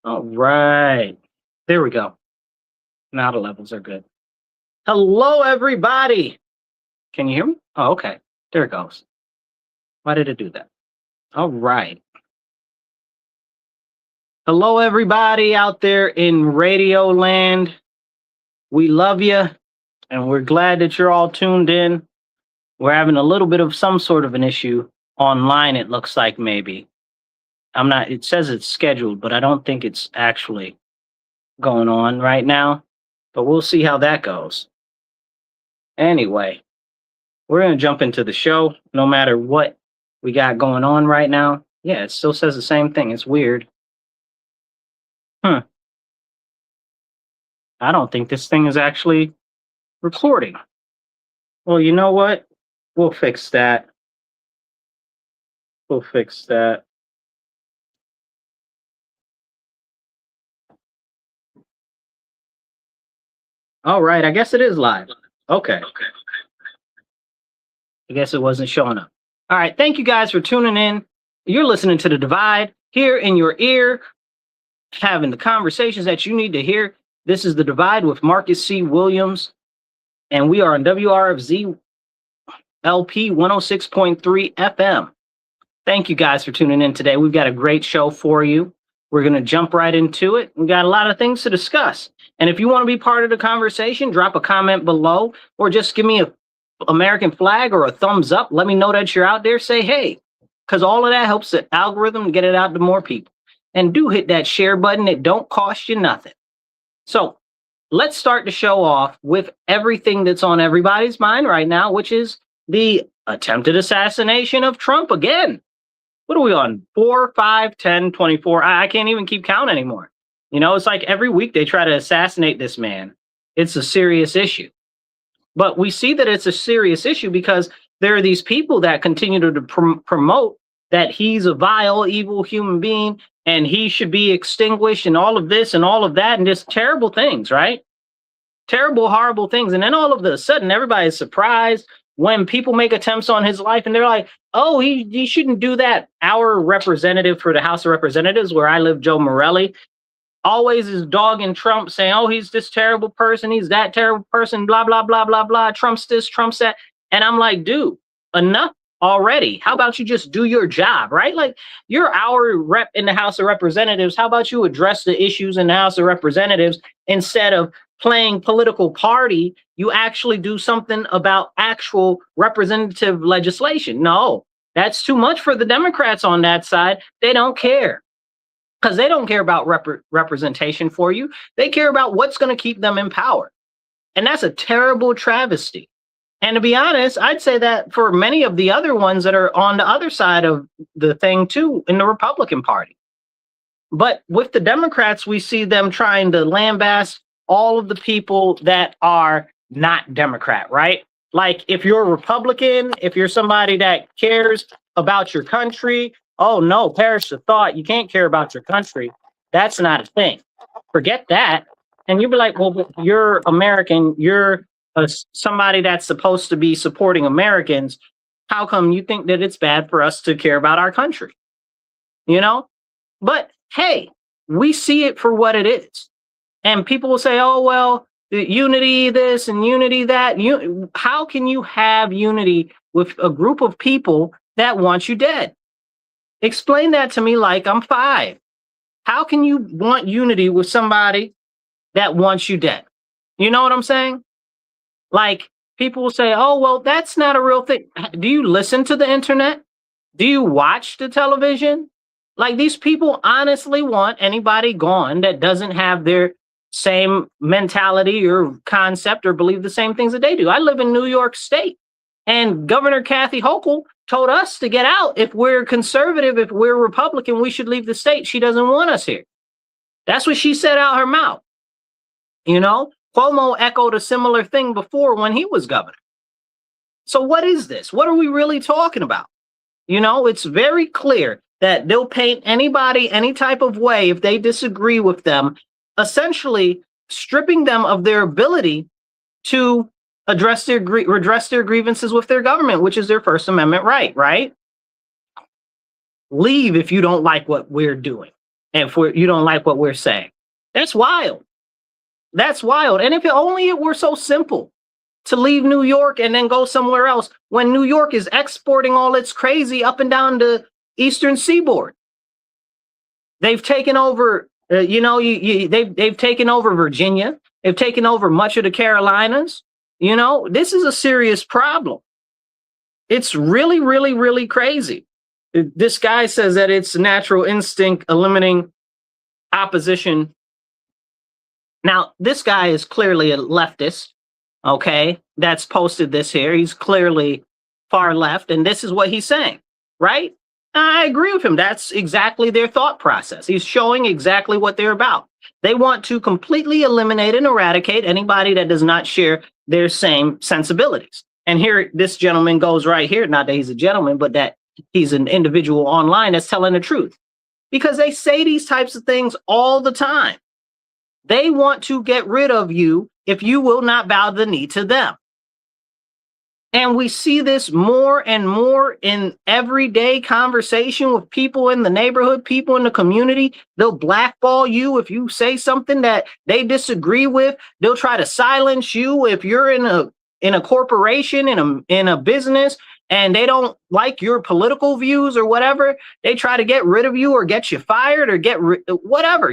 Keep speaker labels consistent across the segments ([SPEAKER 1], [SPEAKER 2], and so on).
[SPEAKER 1] All right. There we go. Now the levels are good. Hello, everybody. Can you hear me? Oh, okay. There it goes. Why did it do that? All right. Hello, everybody out there in Radio Land. We love you, and we're glad that you're all tuned in. We're having a little bit of some sort of an issue online, it looks like maybe. It says it's scheduled, but I don't think it's actually going on right now. But we'll see how that goes. Anyway, we're going to jump into the show no matter what we got going on right now. Yeah, it still says the same thing. It's weird. I don't think this thing is actually recording. Well, you know what? We'll fix that. We'll fix that. All right, I guess it is live. Okay. I guess it wasn't showing up. All right, thank you guys for tuning in. You're listening to The Divide here in your ear, having the conversations that you need to hear. This is The Divide with Marcus C. Williams, and we are on WRFZ LP 106.3 FM. Thank you guys for tuning in today. We've got a great show for you. We're going to jump right into it. We got a lot of things to discuss. And if you want to be part of the conversation, drop a comment below or just give me a American flag or a thumbs up. Let me know that you're out there. Say, hey, because all of that helps the algorithm get it out to more people. And do hit that share button. It don't cost you nothing. So let's start the show off with everything that's on everybody's mind right now, which is the attempted assassination of Trump again. What are we on? 4, 5, 10, 24? I can't even keep count anymore. You know, it's like every week they try to assassinate this man. It's a serious issue. But we see that it's a serious issue because there are these people that continue to promote that he's a vile, evil human being and he should be extinguished and all of this and all of that and just terrible things, right? Terrible, horrible things. And then all of a sudden, everybody's surprised when people make attempts on his life and they're like, oh, he shouldn't do that. Our representative for the House of Representatives, where I live, Joe Morelli, always is dogging Trump, saying, oh, he's this terrible person. He's that terrible person, blah, blah, blah, blah, blah. Trump's this, Trump's that. And I'm like, dude, enough already. How about you just do your job, right? Like, you're our rep in the House of Representatives. How about you address the issues in the House of Representatives instead of playing political party? You actually do something about actual representative legislation. No, that's too much for the Democrats on that side. They don't care because they don't care about representation for you. They care about what's going to keep them in power. And that's a terrible travesty. And to be honest, I'd say that for many of the other ones that are on the other side of the thing too, in the Republican Party. But with the Democrats, we see them trying to lambaste all of the people that are not Democrat, right? Like if you're a Republican, if you're somebody that cares about your country, oh no, perish the thought, you can't care about your country. That's not a thing. Forget that. And you'd be like, well, you're American, you're somebody that's supposed to be supporting Americans. How come you think that it's bad for us to care about our country? You know? But hey, we see it for what it is. And people will say, oh, well, unity this and unity that. How can you have unity with a group of people that want you dead? Explain that to me like I'm 5. How can you want unity with somebody that wants you dead? You know what I'm saying? Like, people will say, oh, well, that's not a real thing. Do you listen to the internet? Do you watch the television? Like, these people honestly want anybody gone that doesn't have their same mentality or concept or believe the same things that they do. I live in New York State, and Governor Kathy Hochul told us to get out. If we're conservative, if we're Republican, we should leave the state. She doesn't want us here. That's what she said out her mouth. You know, Cuomo echoed a similar thing before when he was governor. So what is this? What are we really talking about? You know, it's very clear that they'll paint anybody any type of way if they disagree with them, essentially stripping them of their ability to redress their grievances with their government, which is their First Amendment right? Leave if you don't like what we're doing. And if you don't like what we're saying, that's wild. That's wild. And if only it were so simple to leave New York and then go somewhere else when New York is exporting all its crazy up and down the Eastern Seaboard. They've taken over, they've taken over Virginia. They've taken over much of the Carolinas. This is a serious problem. It's really, really, really crazy. This guy says that it's natural instinct eliminating opposition. Now, this guy is clearly a leftist. Okay, that's posted this here. He's clearly far left, and this is what he's saying, right? I agree with him. That's exactly their thought process. He's showing exactly what they're about. They want to completely eliminate and eradicate anybody that does not share their same sensibilities. And here, this gentleman goes right here, not that he's a gentleman, but that he's an individual online that's telling the truth. Because they say these types of things all the time. They want to get rid of you if you will not bow the knee to them. And we see this more and more in everyday conversation with people in the neighborhood, people in the community. They'll blackball you if you say something that they disagree with. They'll try to silence you if you're in a corporation, in a business, and they don't like your political views or whatever. They try to get rid of you or get you fired or whatever,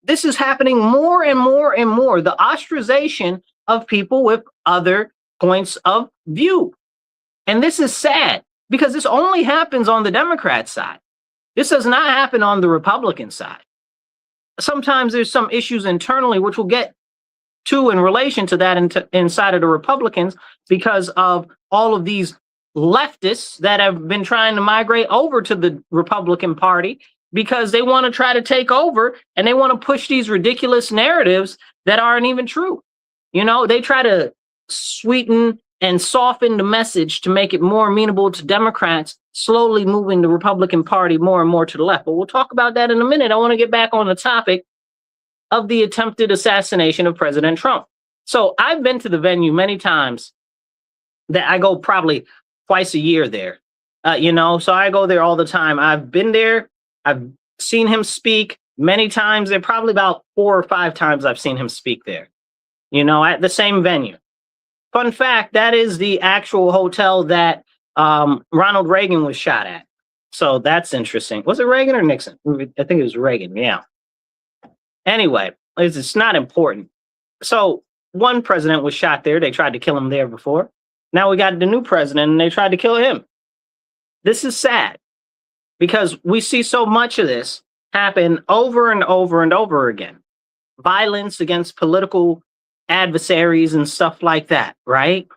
[SPEAKER 1] This is happening more and more and more. The ostracization of people with other points of view. And this is sad because this only happens on the Democrat side. This does not happen on the Republican side. Sometimes there's some issues internally, which we'll get to in relation to that inside of the Republicans because of all of these leftists that have been trying to migrate over to the Republican Party because they want to try to take over and they want to push these ridiculous narratives that aren't even true. They try to sweeten and soften the message to make it more amenable to Democrats, slowly moving the Republican Party more and more to the left. But we'll talk about that in a minute. I want to get back on the topic of the attempted assassination of President Trump. So I've been to the venue many times. That I go probably twice a year there, so I go there all the time. I've been there. I've seen him speak many times. There probably about 4 or 5 times I've seen him speak there, at the same venue. Fun fact, that is the actual hotel that Ronald Reagan was shot at. So that's interesting. Was it Reagan or Nixon? I think it was Reagan, yeah. Anyway, it's not important. So one president was shot there. They tried to kill him there before. Now we got the new president and they tried to kill him. This is sad because we see so much of this happen over and over and over again. Violence against political adversaries and stuff like that, right?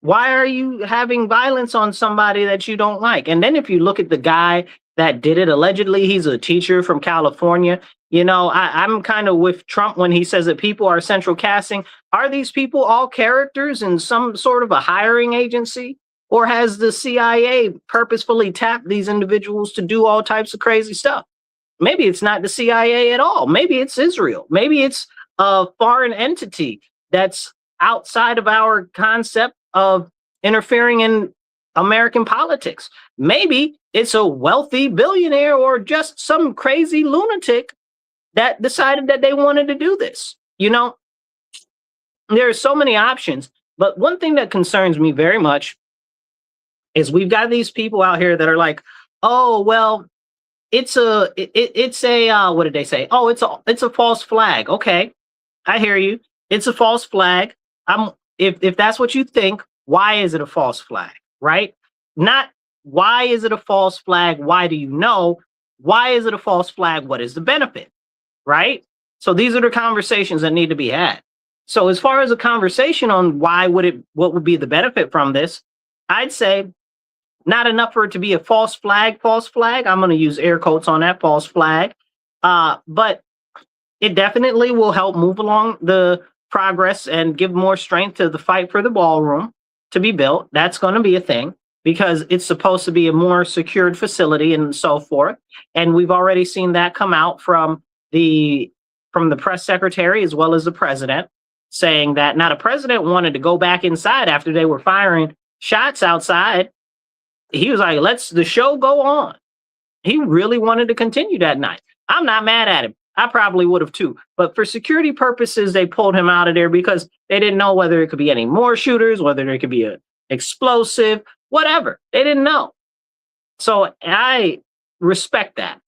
[SPEAKER 1] Why are you having violence on somebody that you don't like? And then if you look at the guy that did it, allegedly he's a teacher from California. I'm kind of with Trump when he says that people are central casting. Are these people all characters in some sort of a hiring agency? Or has the CIA purposefully tapped these individuals to do all types of crazy stuff? Maybe it's not the CIA at all. Maybe it's Israel. Maybe it's a foreign entity that's outside of our concept of interfering in American politics. Maybe it's a wealthy billionaire or just some crazy lunatic that decided that they wanted to do this. There are so many options, but one thing that concerns me very much is we've got these people out here that are like, oh, well, it's a what did they say? Oh, it's a false flag. Okay, I hear you. It's a false flag. If that's what you think, why is it a false flag? Right? Not why is it a false flag? Why do you know? Why is it a false flag? What is the benefit? Right? So these are the conversations that need to be had. So as far as a conversation on what would be the benefit from this, I'd say not enough for it to be a false flag. I'm going to use air quotes on that, false flag. But it definitely will help move along the progress and give more strength to the fight for the ballroom to be built. That's going to be a thing because it's supposed to be a more secured facility and so forth. And we've already seen that come out from the press secretary as well as the president, saying that now the president wanted to go back inside after they were firing shots outside. He was like, let's the show go on. He really wanted to continue that night. I'm not mad at him. I probably would have too. But for security purposes, they pulled him out of there because they didn't know whether it could be any more shooters, whether there could be a explosive, whatever. They didn't know. So I respect that.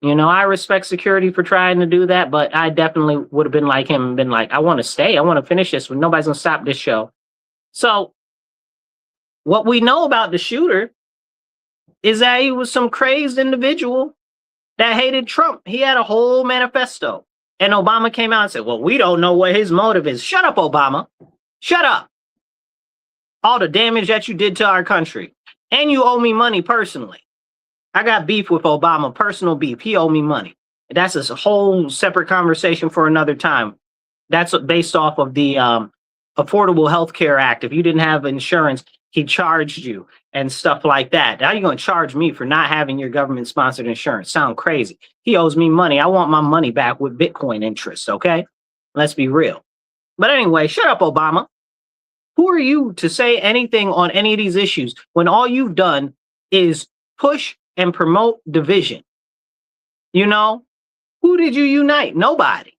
[SPEAKER 1] I respect security for trying to do that, but I definitely would have been like him and been like, I want to stay. I want to finish this. Nobody's going to stop this show. So what we know about the shooter is that he was some crazed individual that hated Trump. He had a whole manifesto. And Obama came out and said, well, we don't know what his motive is. Shut up, Obama. Shut up. All the damage that you did to our country. And you owe me money personally. I got beef with Obama, personal beef. He owed me money. That's a whole separate conversation for another time. That's based off of the Affordable Health Care Act. If you didn't have insurance, he charged you and stuff like that. Now you're going to charge me for not having your government-sponsored insurance. Sound crazy. He owes me money. I want my money back with Bitcoin interest, okay? Let's be real. But anyway, shut up, Obama. Who are you to say anything on any of these issues when all you've done is push and promote division? Who did you unite? Nobody.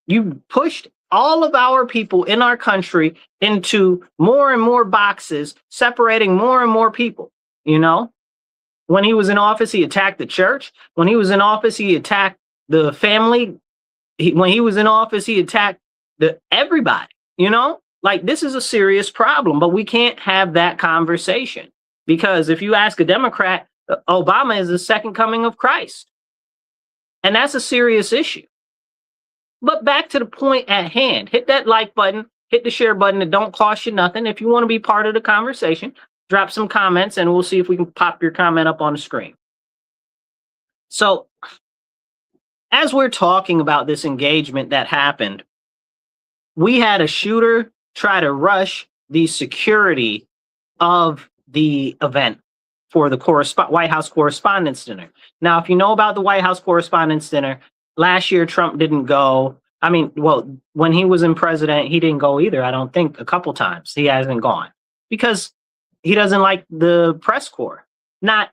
[SPEAKER 1] You pushed all of our people in our country into more and more boxes, separating more and more people. When he was in office, he attacked the church. When he was in office, he attacked the family. When he was in office, he attacked everybody. Like, this is a serious problem, but we can't have that conversation because if you ask a Democrat, Obama is the second coming of Christ. And that's a serious issue. But back to the point at hand, hit that like button, hit the share button. It don't cost you nothing. If you want to be part of the conversation, drop some comments and we'll see if we can pop your comment up on the screen. So as we're talking about this engagement that happened, we had a shooter try to rush the security of the event for the White House Correspondents' Dinner. Now, if you know about the White House Correspondents' Dinner, last year Trump didn't go. I mean, well, when he was in president, he didn't go either. I don't think a couple times he hasn't gone because he doesn't like the press corps. Not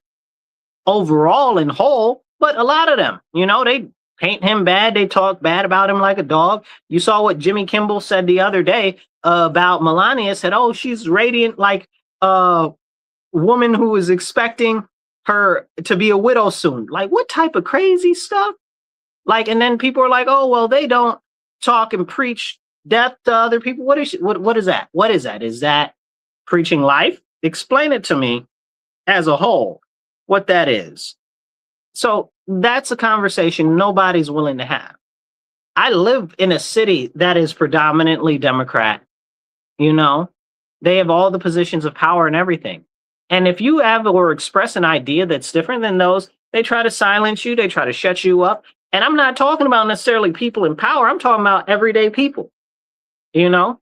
[SPEAKER 1] overall in whole, but a lot of them, they paint him bad. They talk bad about him like a dog. You saw what Jimmy Kimmel said the other day about Melania. Said, oh, she's radiant like a woman who is expecting her to be a widow soon. Like, what type of crazy stuff? Like, and then people are like, oh, well, they don't talk and preach death to other people. What is that? What is that? Is that preaching life? Explain it to me as a whole, what that is. So that's a conversation nobody's willing to have. I live in a city that is predominantly Democrat. They have all the positions of power and everything. And if you have or express an idea that's different than those, they try to silence you. They try to shut you up. And I'm not talking about necessarily people in power. I'm talking about everyday people. They'll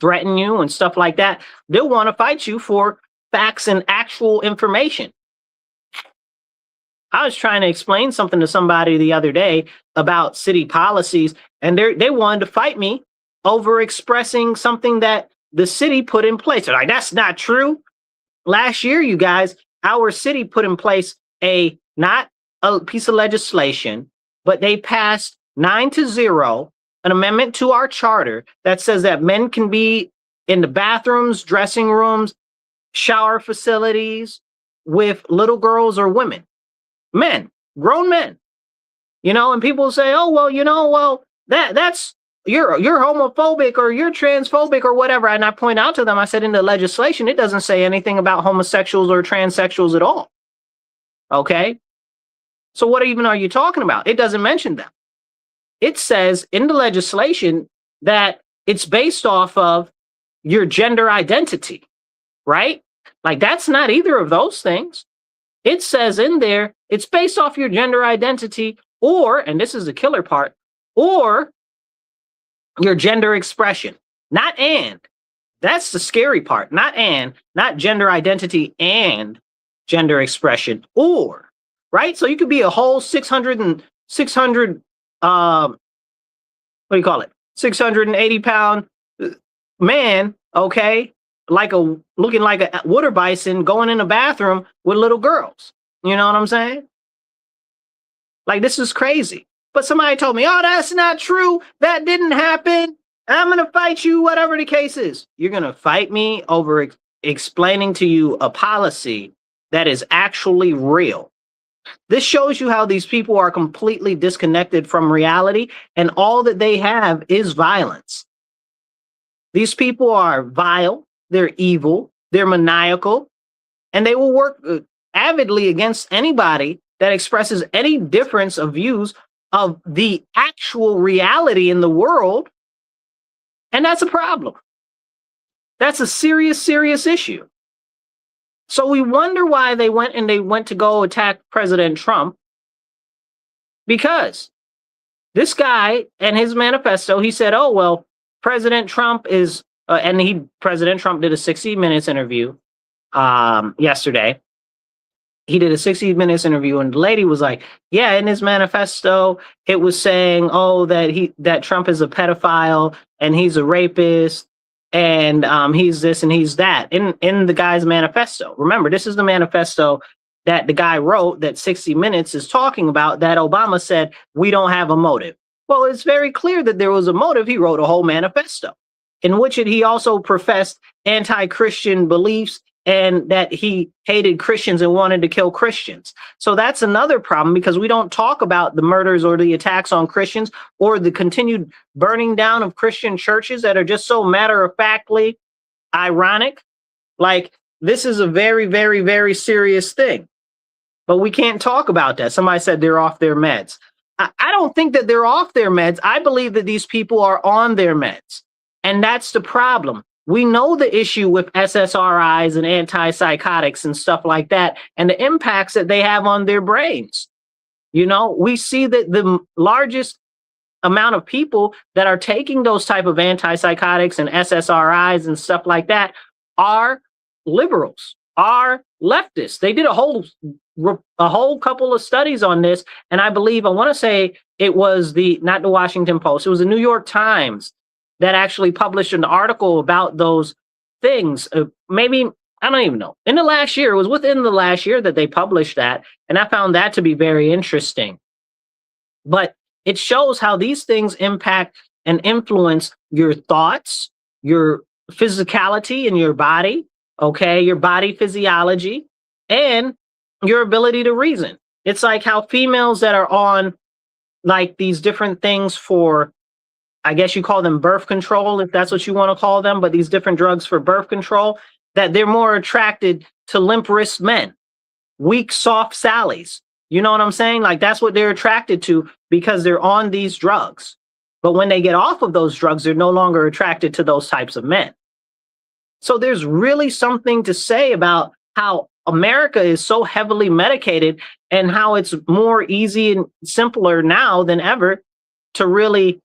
[SPEAKER 1] threaten you and stuff like that. They'll want to fight you for facts and actual information. I was trying to explain something to somebody the other day about city policies, and they wanted to fight me over expressing something that the city put in place. They're like, that's not true. Last year, you guys, our city put in place not a piece of legislation, but they passed 9-0, an amendment to our charter that says that men can be in the bathrooms, dressing rooms, shower facilities with little girls or women. Men, grown men, and people say, oh, well, that's you're homophobic or you're transphobic or whatever. And I point out to them, I said, in the legislation, it doesn't say anything about homosexuals or transsexuals at all. Okay. So what even are you talking about? It doesn't mention them. It says in the legislation that it's based off of your gender identity, right? Like, that's not either of those things. It says in there, it's based off your gender identity or, and this is the killer part, or your gender expression, not and. That's the scary part, not gender identity and gender expression, or, right? So you could be a whole 600, 680-pound man, okay? Looking like a water bison going in the bathroom with little girls. You know what I'm saying? Like, this is crazy. But somebody told me, oh, that's not true. That didn't happen. I'm going to fight you, whatever the case is. You're going to fight me over explaining to you a policy that is actually real. This shows you how these people are completely disconnected from reality, and all that they have is violence. These people are vile, they're evil, they're maniacal, and they will work avidly against anybody that expresses any difference of views of the actual reality in the world. And that's a problem. That's a serious, serious issue. So we wonder why they went to go attack President Trump, because this guy and his manifesto, he said, oh, well, President Trump is, President Trump did a 60 Minutes interview yesterday. He did a 60 Minutes interview, and the lady was like, yeah, in his manifesto, it was saying, oh, that Trump is a pedophile and he's a rapist and he's this and he's that in the guy's manifesto. Remember, this is the manifesto that the guy wrote that 60 Minutes is talking about, that Obama said, we don't have a motive. Well, it's very clear that there was a motive. He wrote a whole manifesto in which he also professed anti-Christian beliefs and that he hated Christians and wanted to kill Christians. So that's another problem, because we don't talk about the murders or the attacks on Christians or the continued burning down of Christian churches that are just so matter-of-factly ironic. Like, this is a very, very, very serious thing. But we can't talk about that. Somebody said they're off their meds. I don't think that they're off their meds. I believe that these people are on their meds. And that's the problem. We know the issue with SSRIs and antipsychotics and stuff like that, and the impacts that they have on their brains. You know, we see that the largest amount of people that are taking those type of antipsychotics and SSRIs and stuff like that are liberals, are leftists. They did a whole couple of studies on this, and I want to say it was not the Washington Post, it was the New York Times that actually published an article about those things. Maybe, I don't even know. In the last year, it was within the last year that they published that. And I found that to be very interesting. But it shows how these things impact and influence your thoughts, your physicality in your body, okay, your body physiology, and your ability to reason. It's like how females that are on like these different things for, I guess you call them birth control, if that's what you want to call them, but these different drugs for birth control, that they're more attracted to limp wrist men, weak, soft Sallies. You know what I'm saying? Like, that's what they're attracted to because they're on these drugs. But when they get off of those drugs, they're no longer attracted to those types of men. So there's really something to say about how America is so heavily medicated and how it's more easy and simpler now than ever to really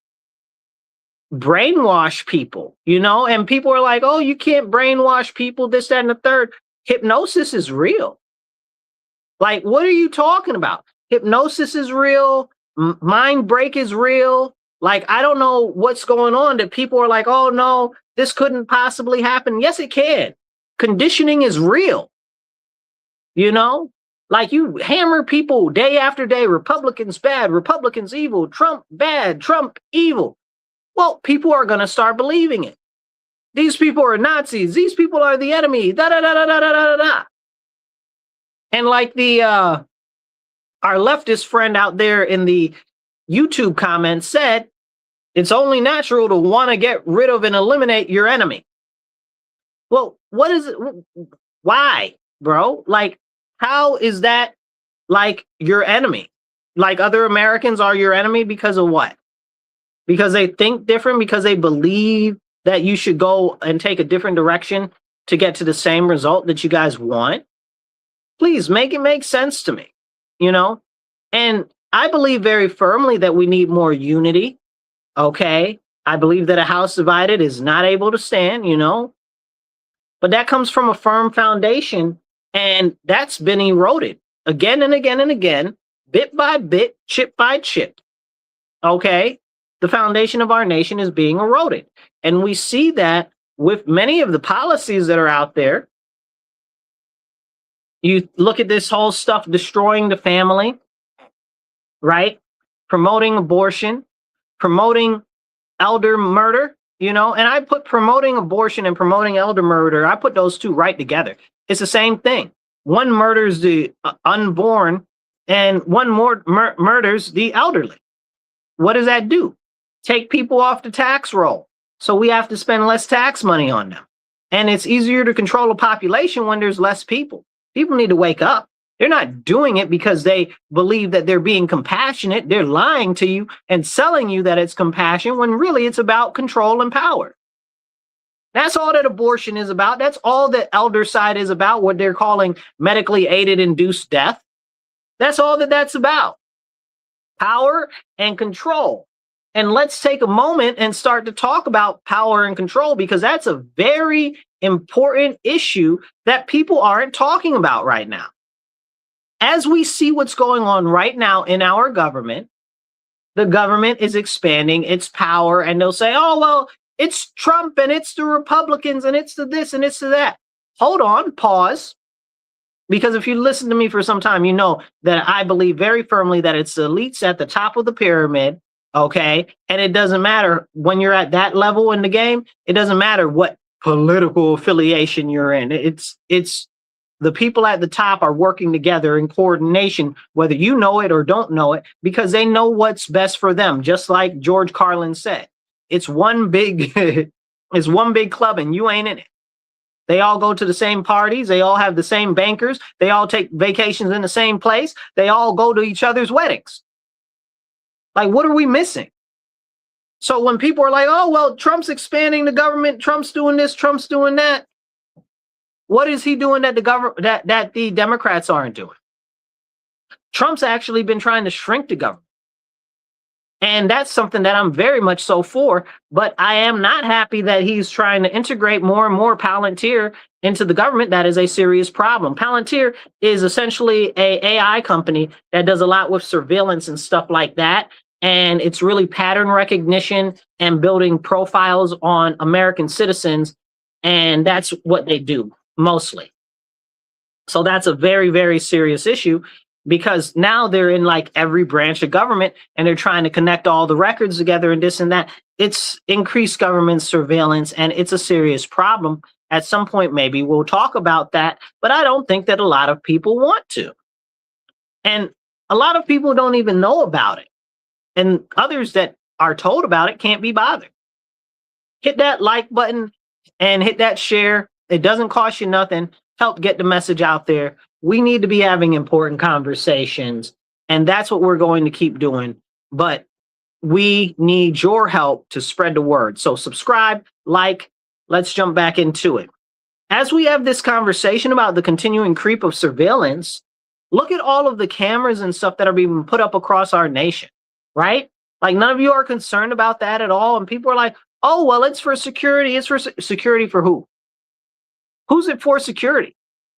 [SPEAKER 1] brainwash people, you know, and people are like, oh, you can't brainwash people, this, that, and the third. Hypnosis is real. Like, what are you talking about? Hypnosis is real. Mind break is real. Like, I don't know what's going on that people are like, oh, no, this couldn't possibly happen. Yes, it can. Conditioning is real. You know, like, you hammer people day after day, Republicans bad, Republicans evil, Trump bad, Trump evil. Well, people are going to start believing it. These people are Nazis. These people are the enemy. Da da da da da da da da. And like our leftist friend out there in the YouTube comments said, it's only natural to want to get rid of and eliminate your enemy. Well, what is it? Why, bro? Like, how is that like your enemy? Like, other Americans are your enemy because of what? Because they think different, because they believe that you should go and take a different direction to get to the same result that you guys want. Please make it make sense to me, you know? And I believe very firmly that we need more unity, okay? I believe that a house divided is not able to stand, you know? But that comes from a firm foundation, and that's been eroded again and again and again, bit by bit, chip by chip, okay? The foundation of our nation is being eroded. And we see that with many of the policies that are out there. You look at this whole stuff destroying the family. right? Promoting abortion, promoting elder murder, and I put promoting abortion and promoting elder murder, I put those two right together. It's the same thing. One murders the unborn and one more murders the elderly. What does that do? Take people off the tax roll. So we have to spend less tax money on them. And it's easier to control a population when there's less people. People need to wake up. They're not doing it because they believe that they're being compassionate. They're lying to you and selling you that it's compassion when really it's about control and power. That's all that abortion is about. That's all that elder side is about, what they're calling medically aided induced death. That's all that that's about. Power and control. And let's take a moment and start to talk about power and control, because that's a very important issue that people aren't talking about right now. As we see what's going on right now in our government, the government is expanding its power, and they'll say, oh, well, it's Trump and it's the Republicans and it's the this and it's the that. Hold on, pause. Because if you listen to me for some time, you know that I believe very firmly that it's the elites at the top of the pyramid, okay? And it doesn't matter when you're at that level in the game, it doesn't matter what political affiliation you're in. It's the people at the top are working together in coordination, whether you know it or don't know it, because they know what's best for them. Just like George Carlin said, it's one big, it's one big club and you ain't in it. They all go to the same parties. They all have the same bankers. They all take vacations in the same place. They all go to each other's weddings. Like, what are we missing? So when people are like, oh, well, Trump's expanding the government, Trump's doing this, Trump's doing that. What is he doing that the Democrats aren't doing? Trump's actually been trying to shrink the government. And that's something that I'm very much so for, but I am not happy that he's trying to integrate more and more Palantir into the government. That is a serious problem. Palantir is essentially a AI company that does a lot with surveillance and stuff like that. And it's really pattern recognition and building profiles on American citizens. And that's what they do mostly. So that's a very, very serious issue, because now they're in like every branch of government and they're trying to connect all the records together and this and that. It's increased government surveillance and it's a serious problem. At some point, maybe we'll talk about that, but I don't think that a lot of people want to. And a lot of people don't even know about it. And others that are told about it can't be bothered. Hit that like button and hit that share. It doesn't cost you nothing. Help get the message out there. We need to be having important conversations, and that's what we're going to keep doing. But we need your help to spread the word. So subscribe, like, let's jump back into it. As we have this conversation about the continuing creep of surveillance, look at all of the cameras and stuff that are being put up across our nation, right? Like, none of you are concerned about that at all. And people are like, oh, well, it's for security. It's for security for who? Who's it for security?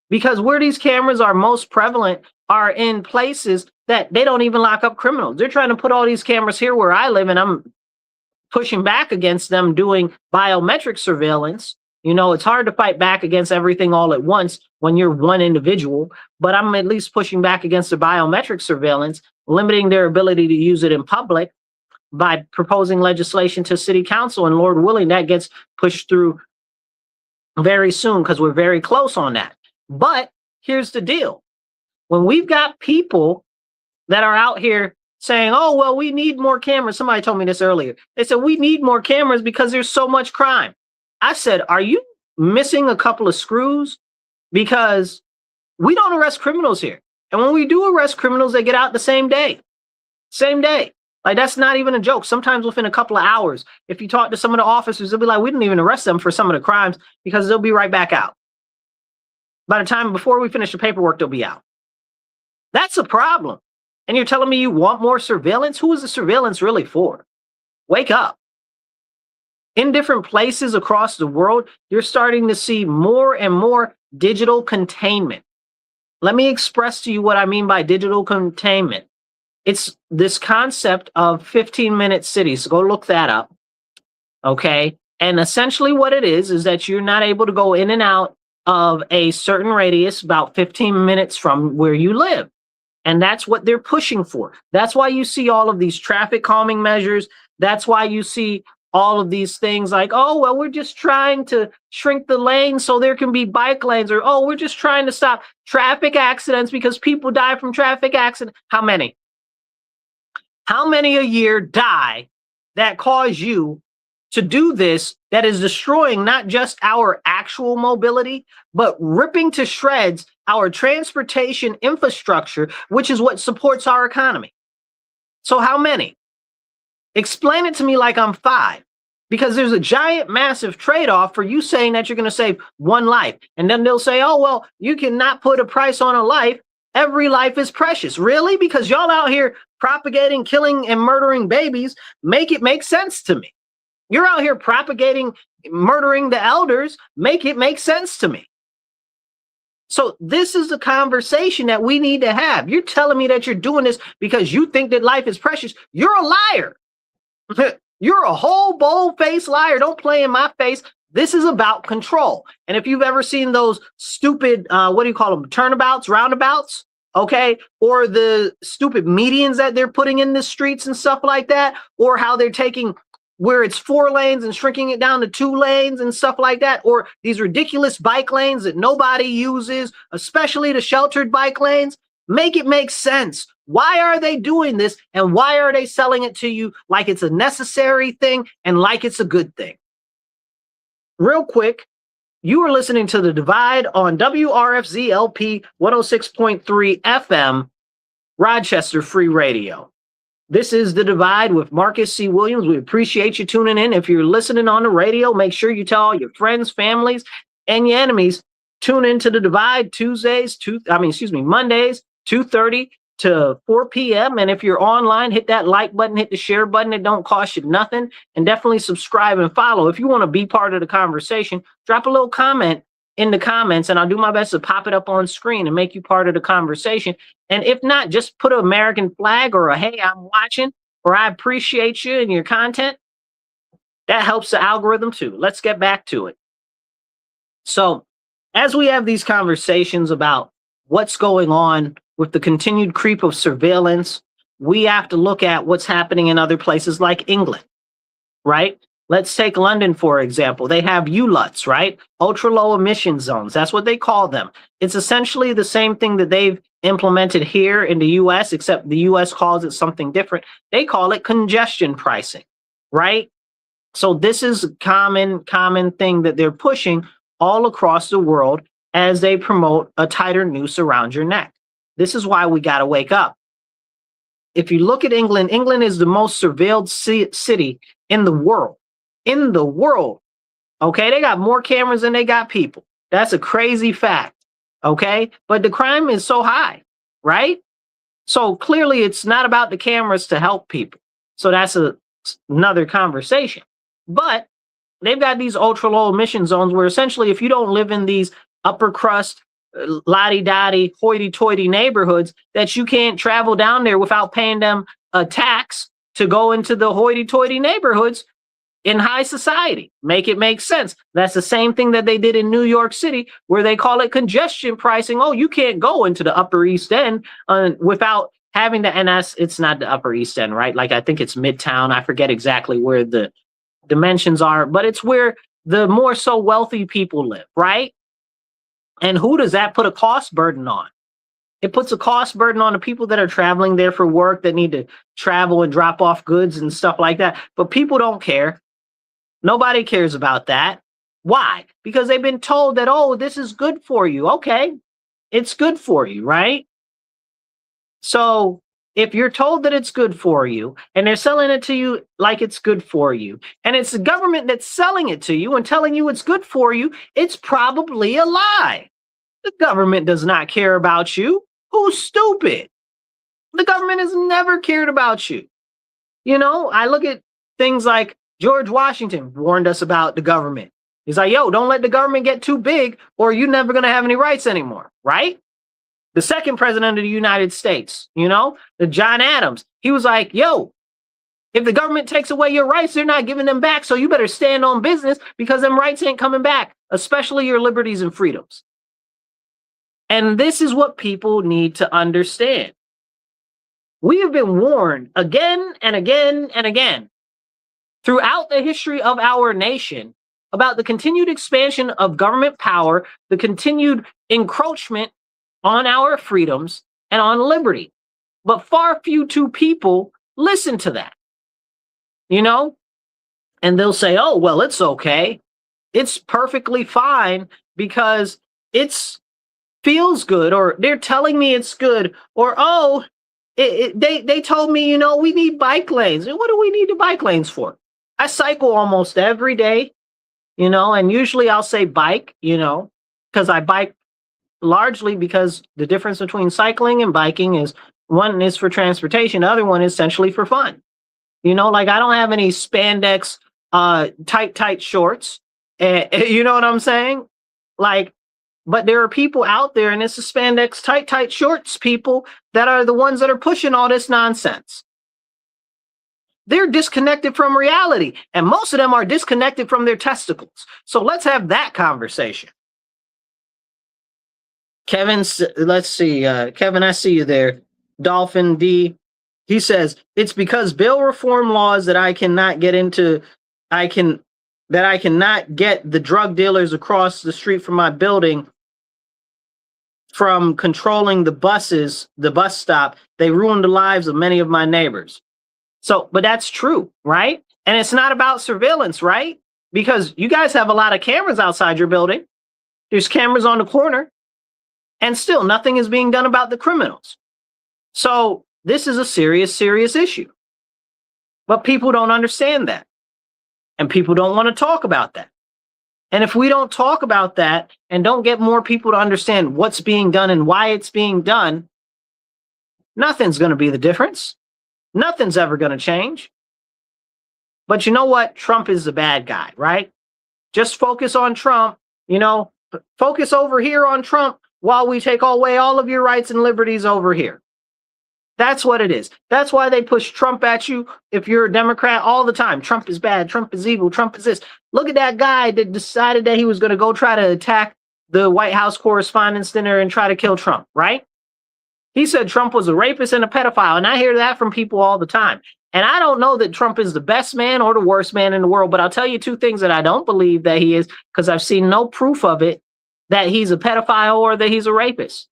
[SPEAKER 1] Because where these cameras are most prevalent are in places that they don't even lock up criminals. They're trying to put all these cameras here where I live, and I'm pushing back against them doing biometric surveillance. You know, it's hard to fight back against everything all at once when you're one individual, but I'm at least pushing back against the biometric surveillance, limiting their ability to use it in public by proposing legislation to city council. And Lord willing, that gets pushed through very soon because we're very close on that. But here's the deal. When we've got people that are out here saying, oh, well, we need more cameras. Somebody told me this earlier. They said, we need more cameras because there's so much crime. I said, are you missing a couple of screws? Because we don't arrest criminals here. And when we do arrest criminals, they get out the same day. Same day. Like, that's not even a joke. Sometimes within a couple of hours, if you talk to some of the officers, they'll be like, we didn't even arrest them for some of the crimes because they'll be right back out. By the time before we finish the paperwork, they'll be out. That's a problem. And you're telling me you want more surveillance? Who is the surveillance really for? Wake up. In different places across the world, you're starting to see more and more digital containment. Let me express to you what I mean by digital containment. It's this concept of 15-minute cities. So go look that up. Okay. And essentially what it is that you're not able to go in and out of a certain radius about 15 minutes from where you live. And that's what they're pushing for. That's why you see all of these traffic calming measures. That's why you see all of these things like, oh, well, we're just trying to shrink the lane so there can be bike lanes, or, oh, we're just trying to stop traffic accidents because people die from traffic accidents. How many? How many a year die that cause you to do this, that is destroying not just our actual mobility, but ripping to shreds our transportation infrastructure, which is what supports our economy? So how many? Explain it to me like I'm 5, because there's a giant, massive trade-off for you saying that you're going to save one life. And then they'll say, oh, well, you cannot put a price on a life. Every life is precious. Really? Because y'all out here propagating, killing, and murdering babies, make it make sense to me. You're out here propagating, murdering the elders, make it make sense to me. So this is the conversation that we need to have. You're telling me that you're doing this because you think that life is precious. You're a liar. You're a whole bold-faced liar. Don't play in my face. This is about control. And if you've ever seen those stupid, what do you call them? Turnabouts, roundabouts, okay? Or the stupid medians that they're putting in the streets and stuff like that, or how they're taking where it's 4 lanes and shrinking it down to 2 lanes and stuff like that, or these ridiculous bike lanes that nobody uses, especially the sheltered bike lanes. Make it make sense. Why are they doing this, and why are they selling it to you like it's a necessary thing and like it's a good thing? Real quick, you are listening to The Divide on WRFZ-LP 106.3 FM, Rochester Free Radio. This is The Divide with Marcus C. Williams. We appreciate you tuning in. If you're listening on the radio, make sure you tell all your friends, families, and your enemies. Tune into The Divide Mondays, 2:30 to 4 p.m. And if you're online, hit that like button, hit the share button. It don't cost you nothing. And definitely subscribe and follow. If you want to be part of the conversation, drop a little comment in the comments, and I'll do my best to pop it up on screen and make you part of the conversation. And if not, just put an American flag or a, hey, I'm watching, or I appreciate you and your content. That helps the algorithm too. Let's get back to it. So as we have these conversations about what's going on with the continued creep of surveillance, we have to look at what's happening in other places like England, right? Let's take London, for example. They have ULUTs, right? Ultra low emission zones. That's what they call them. It's essentially the same thing that they've implemented here in the US, except the US calls it something different. They call it congestion pricing, right? So this is a common thing that they're pushing all across the world as they promote a tighter noose around your neck. This is why we got to wake up. If you look at England, England is the most surveilled city in the world. In the world. Okay, they got more cameras than they got people. That's a crazy fact. Okay, but the crime is so high, right? So clearly it's not about the cameras to help people. So that's another conversation. But they've got these ultra low emission zones where essentially if you don't live in these upper crust, lottie-dottie, hoity-toity neighborhoods, that you can't travel down there without paying them a tax to go into the hoity-toity neighborhoods in high society. Make it make sense. That's the same thing that they did in New York City, where they call it congestion pricing. Oh, you can't go into the Upper East End without having to, and it's not the Upper East End, right? Like I think it's Midtown. I forget exactly where the dimensions are, but it's where the more so wealthy people live, right? And who does that put a cost burden on? It puts a cost burden on the people that are traveling there for work, that need to travel and drop off goods and stuff like that. But people don't care. Nobody cares about that. Why? Because they've been told that, oh, this is good for you. Okay, it's good for you, right? So if you're told that it's good for you and they're selling it to you like it's good for you, and it's the government that's selling it to you and telling you it's good for you, it's probably a lie. The government does not care about you. Who's stupid? The government has never cared about you. You know, I look at things like George Washington warned us about the government. He's like, yo, don't let the government get too big or you're never going to have any rights anymore, right? The second president of the United States, you know, the John Adams, he was like, yo, if the government takes away your rights, they're not giving them back. So you better stand on business because them rights ain't coming back, especially your liberties and freedoms. And this is what people need to understand. We have been warned again and again and again throughout the history of our nation about the continued expansion of government power, the continued encroachment on our freedoms and on liberty. But far few people listen to that, you know? And they'll say, oh, well, it's okay. It's perfectly fine because it's feels good, or they're telling me it's good, or, oh, they told me, we need bike lanes. And what do we need the bike lanes for? I cycle almost every day, and usually I'll say bike, because I bike largely because the difference between cycling and biking is one is for transportation, the other one is essentially for fun. Like I don't have any spandex, tight shorts. You know what I'm saying? Like, but there are people out there, and it's the spandex, tight shorts people that are the ones that are pushing all this nonsense. They're disconnected from reality, and most of them are disconnected from their testicles. So let's have that conversation. Kevin, let's see. Kevin, I see you there. Dolphin D, he says, it's because bill reform laws that I cannot get the drug dealers across the street from my building from controlling the bus stop. They ruined the lives of many of my neighbors. So, but that's true, right? And it's not about surveillance, right? Because you guys have a lot of cameras outside your building. There's cameras on the corner, and still nothing is being done about the criminals. So this is a serious issue. But people don't understand that. And people don't want to talk about that. And if we don't talk about that and don't get more people to understand what's being done and why it's being done, nothing's going to be the difference. Nothing's ever going to change. But you know what? Trump is the bad guy, right? Just focus on Trump, focus over here on Trump while we take away all of your rights and liberties over here. That's what it is. That's why they push Trump at you if you're a Democrat all the time. Trump is bad. Trump is evil. Trump is this. Look at that guy that decided that he was going to go try to attack the White House Correspondents' Dinner and try to kill Trump, right? He said Trump was a rapist and a pedophile, and I hear that from people all the time. And I don't know that Trump is the best man or the worst man in the world, but I'll tell you two things that I don't believe that he is, because I've seen no proof of it, that he's a pedophile or that he's a rapist.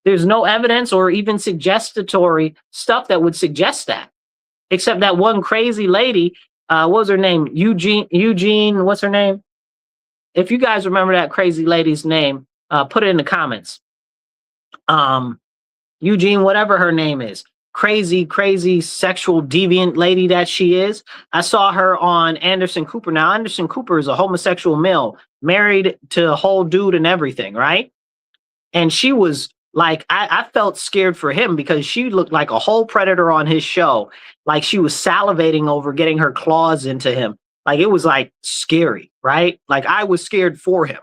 [SPEAKER 1] There's no evidence or even suggestatory stuff that would suggest that, except that one crazy lady, what was her name? Eugene, what's her name? If you guys remember that crazy lady's name, put it in the comments. Eugene, whatever her name is, crazy sexual deviant lady that she is. I saw her on Anderson Cooper. Now, Anderson Cooper is a homosexual male, married to a whole dude and everything, right? And she was like, I felt scared for him because she looked like a whole predator on his show. Like she was salivating over getting her claws into him. Like it was like scary, right? Like I was scared for him.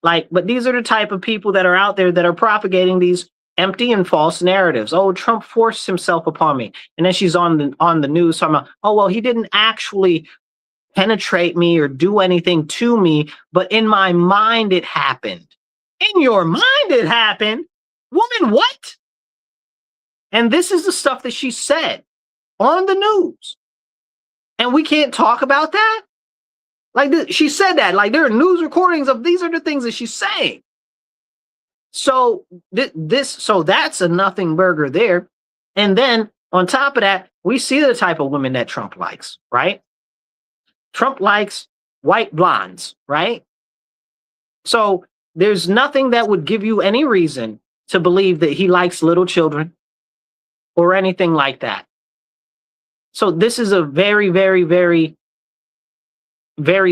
[SPEAKER 1] Like, but these are the type of people that are out there that are propagating these empty and false narratives. Oh, Trump forced himself upon me. And then she's on the news talking about, oh, well, he didn't actually penetrate me or do anything to me, but in my mind it happened. In your mind it happened? Woman, what? And this is the stuff that she said on the news. And we can't talk about that? Like she said that, like there are news recordings of these are the things that she's saying. So so that's a nothing burger there. And then on top of that, we see the type of women that Trump likes, right? Trump likes white blondes, right? So there's nothing that would give you any reason to believe that he likes little children or anything like that. So this is a very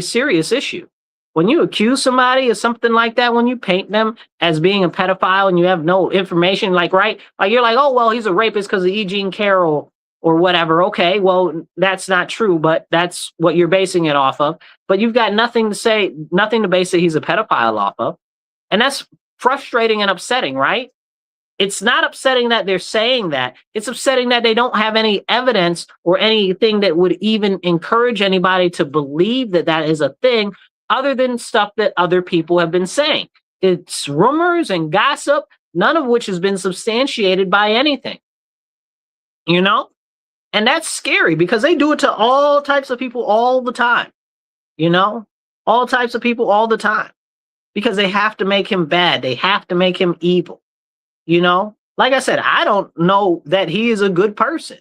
[SPEAKER 1] serious issue. When you accuse somebody of something like that, when you paint them as being a pedophile and you have no information, like, right? Like you're like, oh, well, he's a rapist because of E. Jean Carroll or whatever. Okay, well, that's not true, but that's what you're basing it off of. But you've got nothing to base that he's a pedophile off of. And that's frustrating and upsetting, right? It's not upsetting that they're saying that. It's upsetting that they don't have any evidence or anything that would even encourage anybody to believe that that is a thing other than stuff that other people have been saying. It's rumors and gossip, none of which has been substantiated by anything. you know? And that's scary because they do it to all types of people all the time, you know? All types of people all the time because they have to make him bad. They have to make him evil, you know? Like I said, I don't know that he is a good person,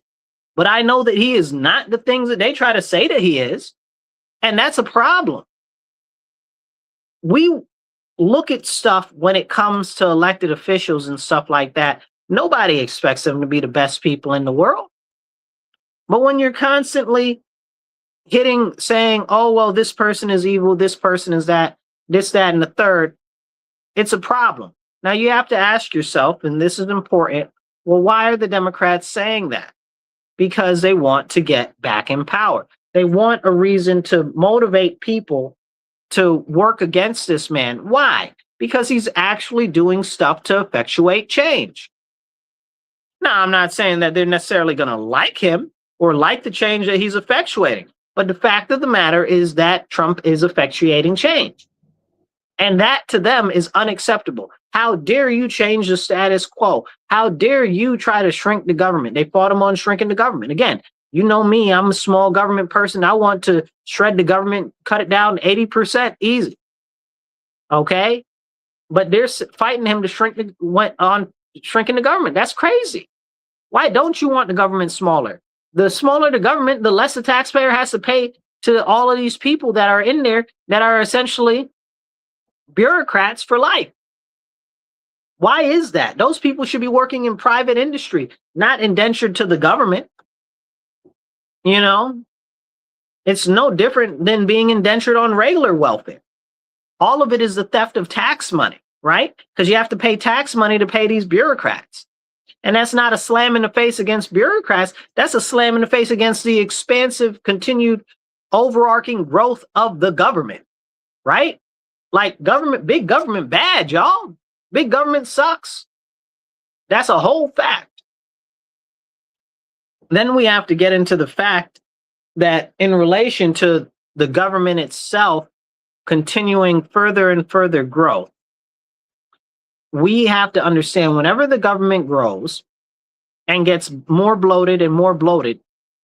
[SPEAKER 1] but I know that he is not the things that they try to say that he is. And that's a problem. We look at stuff when it comes to elected officials and stuff like that. Nobody expects them to be the best people in the world. But when you're constantly saying, oh, well, this person is evil, this person is that, this, that, and the third, it's a problem. Now you have to ask yourself, and this is important, well, why are the Democrats saying that? Because they want to get back in power. They want a reason to motivate people to work against this man. Why? Because he's actually doing stuff to effectuate change. Now, I'm not saying that they're necessarily going to like him or like the change that he's effectuating, but the fact of the matter is that Trump is effectuating change. And that to them is unacceptable. How dare you change the status quo? How dare you try to shrink the government? They fought him on shrinking the government. Again, you know me, I'm a small government person. I want to shred the government, cut it down 80% easy. Okay? But they're fighting him to shrinking the government. That's crazy. Why don't you want the government smaller? The smaller the government, the less the taxpayer has to pay to all of these people that are in there that are essentially bureaucrats for life. Why is that? Those people should be working in private industry, not indentured to the government. You know, it's no different than being indentured on regular welfare. All of it is the theft of tax money, right? Because you have to pay tax money to pay these bureaucrats. And that's not a slam in the face against bureaucrats. That's a slam in the face against the expansive, continued, overarching growth of the government, right? Like big government bad, y'all. Big government sucks. That's a whole fact. Then we have to get into the fact that in relation to the government itself continuing further and further growth, we have to understand whenever the government grows and gets more bloated and more bloated,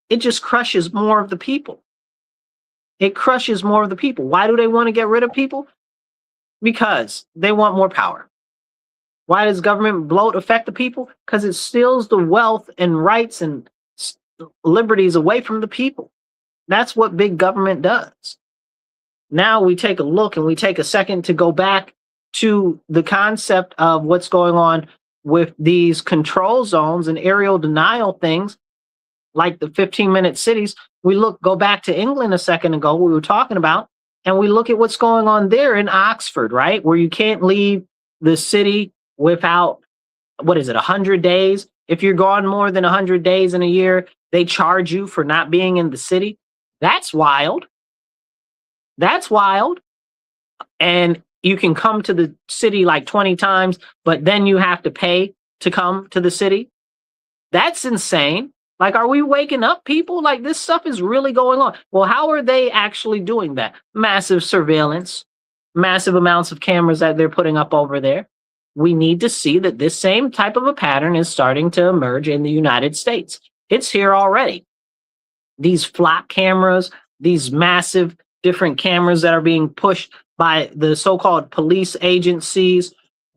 [SPEAKER 1] it just crushes more of the people. It crushes more of the people. Why do they want to get rid of people? Because they want more power. Why does government bloat affect the people? Because it steals the wealth and rights and liberties away from the people. That's what big government does. Now we take a look and we take a second to go back to the concept of what's going on with these control zones and aerial denial things like the 15-minute cities. Go back to England a second ago, we were talking about, and we look at what's going on there in Oxford, right? Where you can't leave the city without, 100 days? If you're gone more than 100 days in a year, they charge you for not being in the city. That's wild. That's wild. And you can come to the city like 20 times, but then you have to pay to come to the city. That's insane. Like, are we waking up people? Like, this stuff is really going on. Well, how are they actually doing that? Massive surveillance, massive amounts of cameras that they're putting up over there. We need to see that this same type of a pattern is starting to emerge in the United States. It's here already. These flock cameras, these massive different cameras that are being pushed by the so-called police agencies,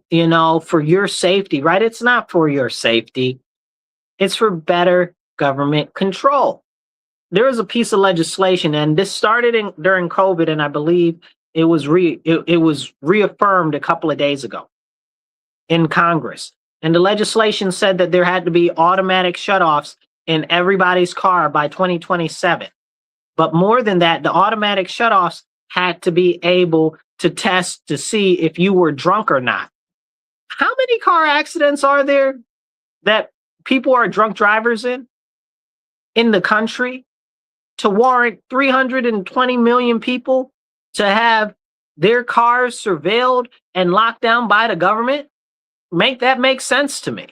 [SPEAKER 1] for your safety, right? It's not for your safety. It's for better government control. There is a piece of legislation, and this started during COVID, and I believe it was reaffirmed a couple of days ago in Congress. And the legislation said that there had to be automatic shutoffs in everybody's car by 2027. But more than that, the automatic shutoffs had to be able to test to see if you were drunk or not. How many car accidents are there that people are drunk drivers in the country to warrant 320 million people to have their cars surveilled and locked down by the government? Make sense to me.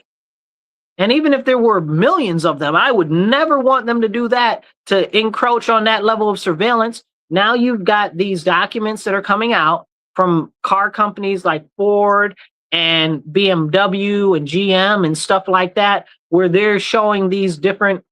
[SPEAKER 1] And even if there were millions of them, I would never want them to do that, to encroach on that level of surveillance. Now you've got these documents that are coming out from car companies like Ford and BMW and GM and stuff like that, where they're showing these different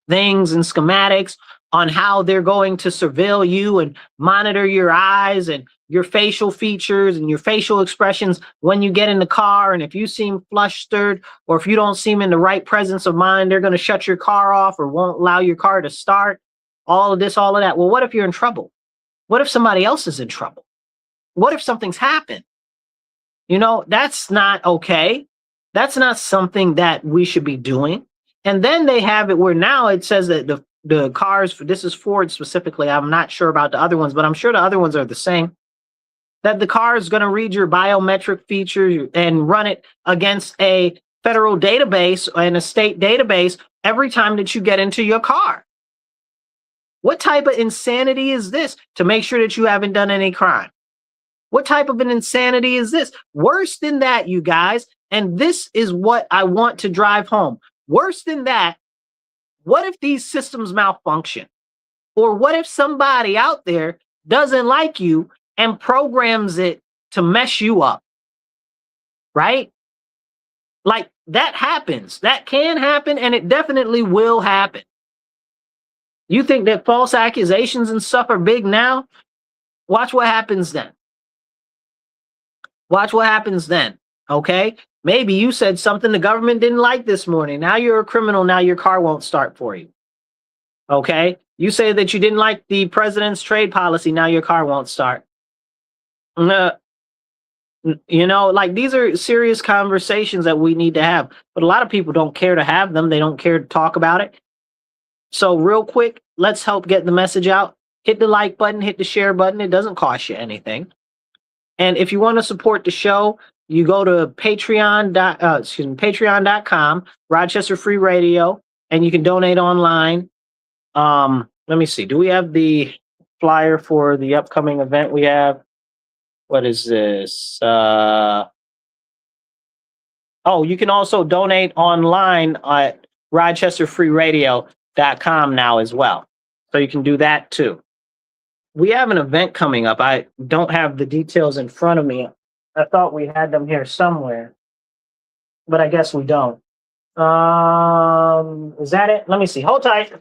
[SPEAKER 1] things and schematics on how they're going to surveil you and monitor your eyes and your facial features and your facial expressions when you get in the car. And if you seem flustered or if you don't seem in the right presence of mind, they're going to shut your car off or won't allow your car to start. All of this, all of that. Well, what if you're in trouble? What if somebody else is in trouble? What if something's happened? You know, that's not okay. That's not something that we should be doing. And then they have it where now it says that the cars, this is Ford specifically, I'm not sure about the other ones, but I'm sure the other ones are the same, that the car is going to read your biometric features and run it against a federal database and a state database every time that you get into your car. What type of insanity is this to make sure that you haven't done any crime? What type of an insanity is this? Worse than that, you guys, and this is what I want to drive home. Worse than that, what if these systems malfunction? Or what if somebody out there doesn't like you and programs it to mess you up? Right? Like, that happens. That can happen, and it definitely will happen. You think that false accusations and stuff are big now? Watch what happens then. Watch what happens then, okay? Maybe you said something the government didn't like this morning. Now you're a criminal. Now your car won't start for you, okay? You say that you didn't like the president's trade policy. Now your car won't start. You know, like, these are serious conversations that we need to have. But a lot of people don't care to have them. They don't care to talk about it. So real quick, let's help get the message out. Hit the like button, hit the share button. It doesn't cost you anything. And if you want to support the show, you go to patreon.com, Rochester Free Radio, and you can donate online. Let me see. Do we have the flyer for the upcoming event we have? What is this? Oh, you can also donate online at rochesterfreeradio.com now as well. So you can do that too. We have an event coming up. I don't have the details in front of me. I thought we had them here somewhere, but I guess we don't. Is that it? Let me see. Hold tight.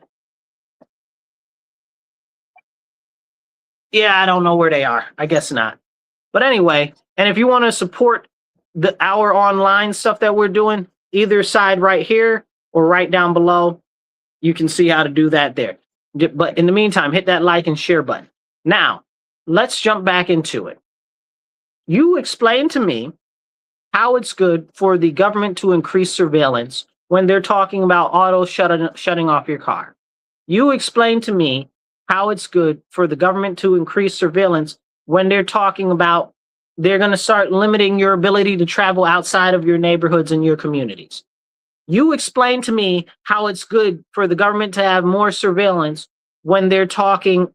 [SPEAKER 1] Yeah, I don't know where they are. I guess not. But anyway, and if you want to support our online stuff that we're doing, either side right here or right down below, you can see how to do that there. But in the meantime, hit that like and share button. Now, let's jump back into it. You explain to me how it's good for the government to increase surveillance when they're talking about auto shutting off your car. You explain to me how it's good for the government to increase surveillance when they're talking about they're going to start limiting your ability to travel outside of your neighborhoods and your communities. You explain to me how it's good for the government to have more surveillance when they're talking